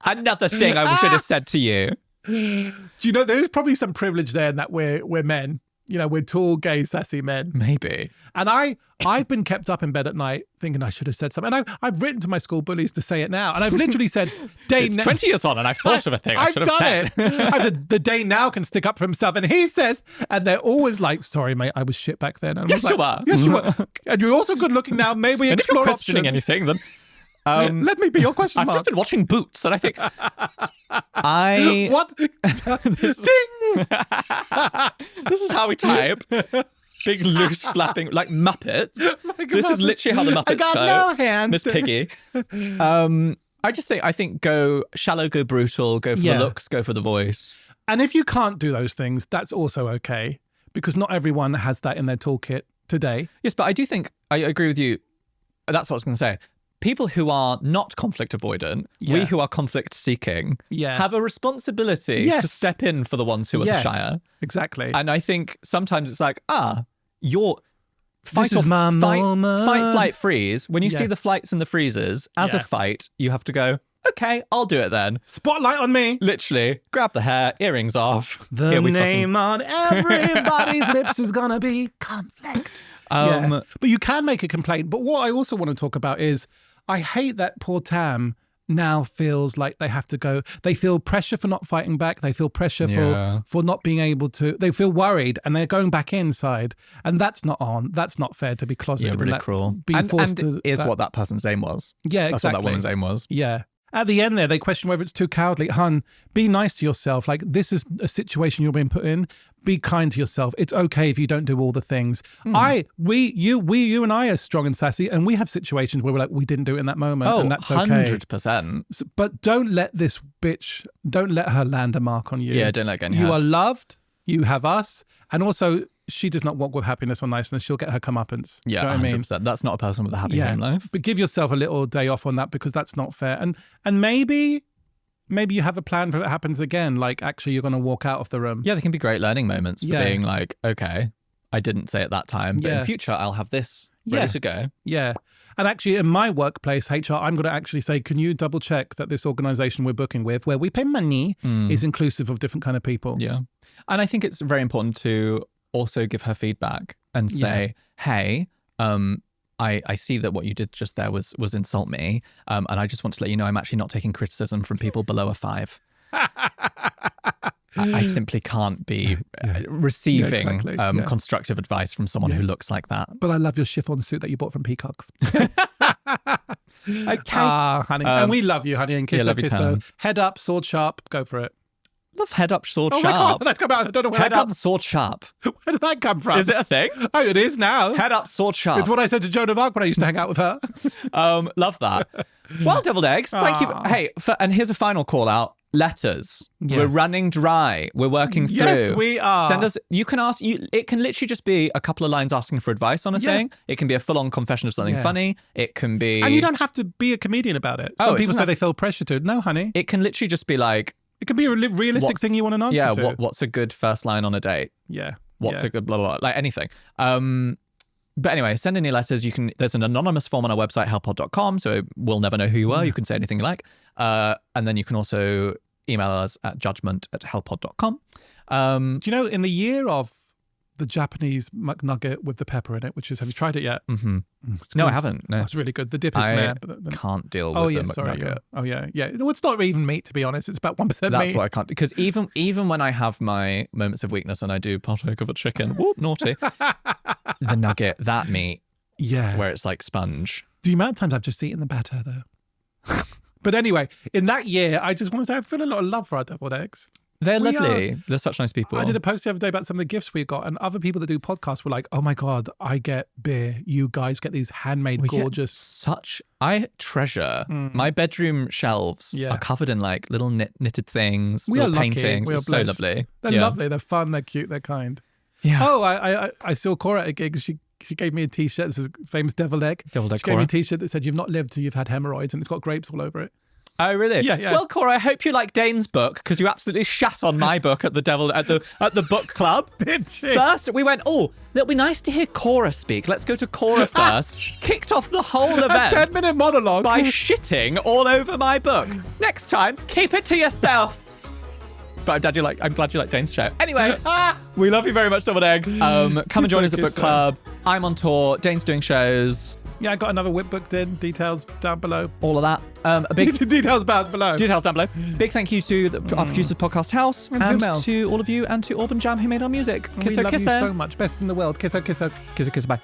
Another thing I should have said to you. Do you know, there's probably some privilege there in that we're men. You know, we're tall, gay, sassy men. Maybe. And I've been kept up in bed at night thinking I should have said something. And I've written to my school bullies to say it now. And I've literally said, Dane... It's 20 years on and I've thought of a thing I should have said. I said, the Dane now can stick up for himself. And he says, and they're always like, sorry, mate, I was shit back then. And yes, you were. Yes, you were. And you're also good looking now. Maybe we explore and if you're questioning options. anything, then... let me be your question mark. I've just been watching Boots, and I think what? Ding! This is how we type. Big loose flapping like Muppets. This is literally how the Muppets I got type. no hands. Miss Piggy. I think go shallow, go brutal, go for the looks, go for the voice. And if you can't do those things, that's also okay, because not everyone has that in their toolkit today. Yes, but I do think I agree with you. That's what I was going to say. People who are not conflict avoidant, we who are conflict seeking, have a responsibility to step in for the ones who are the shyer. Exactly. And I think sometimes it's like, you're this is my moment. Fight, flight, freeze. When you see the flights and the freezes, as a fight, you have to go, okay, I'll do it then. Spotlight on me. Literally, grab the hair, earrings off. The name on everybody's lips is gonna be conflict. But you can make a complaint. But what I also want to talk about is, I hate that poor Tam now feels like they have to go. They feel pressure for not fighting back. They feel pressure for not being able to. They feel worried and they're going back inside. And that's not on. That's not fair to be closeted. Yeah, really cruel. Being forced and is what that person's aim was. Yeah, exactly. That's what that woman's aim was. Yeah. At the end there, they question whether it's too cowardly. Hun, be nice to yourself. Like, this is a situation you're being put in. Be kind to yourself. It's okay if you don't do all the things. You and I are strong and sassy, and we have situations where we're like, we didn't do it in that moment, and that's okay. 100%. But don't let this bitch, don't let her land a mark on you. Yeah, don't let her get in You are loved. You have us. And also, she does not walk with happiness or niceness. She'll get her comeuppance. Yeah, you know what 100%. I mean? That's not a person with a happy home life. But give yourself a little day off on that, because that's not fair. And maybe you have a plan for if it happens again. Like, actually, you're going to walk out of the room. Yeah, they can be great learning moments for being like, okay, I didn't say it that time, but in future, I'll have this ready to go. Yeah. And actually, in my workplace, HR, I'm going to actually say, can you double check that this organization we're booking with, where we pay money, is inclusive of different kind of people? Yeah. And I think it's very important to also give her feedback and say, hey, I see that what you did just there was insult me. And I just want to let you know I'm actually not taking criticism from people below a 5. I simply can't be receiving constructive advice from someone who looks like that. But I love your chiffon suit that you bought from Peacocks. Okay. Honey. And we love you, honey, and kiss her. Head up, sword sharp, go for it. Love head up, sword sharp. Oh my God, that's come out. I don't know where head that up, sword sharp. Where did that come from? Is it a thing? Oh, it is now. Head up, sword sharp. It's what I said to Joan of Arc when I used to hang out with her. Love that. Well, deviled eggs. Thank you. Hey, and here's a final call out. Letters. We're running dry. We're working through. Yes, we are. Send us. You can ask. It can literally just be a couple of lines asking for advice on a thing. It can be a full-on confession of something funny. It can be. And you don't have to be a comedian about it. Some people say they feel pressure to. No, honey. It can literally just be like. It could be a realistic thing you want an answer to. Yeah. What's a good first line on a date? Yeah. What's a good blah blah blah, like anything. But anyway, send in your letters. You can. There's an anonymous form on our website, hellpod.com, so we'll never know who you are. You can say anything you like. And then you can also email us at judgment@hellpod.com. Do you know, in the year of the Japanese McNugget with the pepper in it, which is, have you tried it yet? Mm-hmm. No, I haven't. No, it's really good. The dip is meh. Can't deal with the McNugget. Yeah. Oh yeah, yeah. Well, it's not even meat, to be honest. It's about 1% meat. That's what I can't. Because even when I have my moments of weakness and I do partake of a chicken, whoop, naughty. The nugget, that meat, where it's like sponge. The amount of times I've just eaten the batter though. But anyway, in that year, I just want to say I feel a lot of love for our deviled eggs. They're lovely. They're such nice people. I did a post the other day about some of the gifts we got, and other people that do podcasts were like, oh my God, I get beer. You guys get these handmade, gorgeous. I treasure my bedroom shelves are covered in like little knitted things, little paintings. It's so lovely. They're lovely. They're fun. They're cute. They're kind. Yeah. Oh, I saw Cora at a gig. She gave me a T-shirt. This is a famous deviled egg. She gave me a T-shirt that said, "You've not lived till you've had hemorrhoids," and it's got grapes all over it. Oh, really? Yeah. Well, Cora, I hope you like Dane's book because you absolutely shat on my book at the book club. Did she? First, we went, it'll be nice to hear Cora speak. Let's go to Cora first. Kicked off the whole event. A 10-minute monologue. By shitting all over my book. Next time, keep it to yourself. But I'm glad you like Dane's show. Anyway, we love you very much, Deviled Eggs. Come and join us at book club. I'm on tour. Dane's doing shows. Yeah, I got another whip booked in. Details down below. All of that. A big details down below. Details down below. Big thank you to our producers, Podcast House, and to all of you, and to Auburn Jam who made our music. We love you so much. Best in the world. Kiss her, kiss her. Kiss her, kiss her, bye.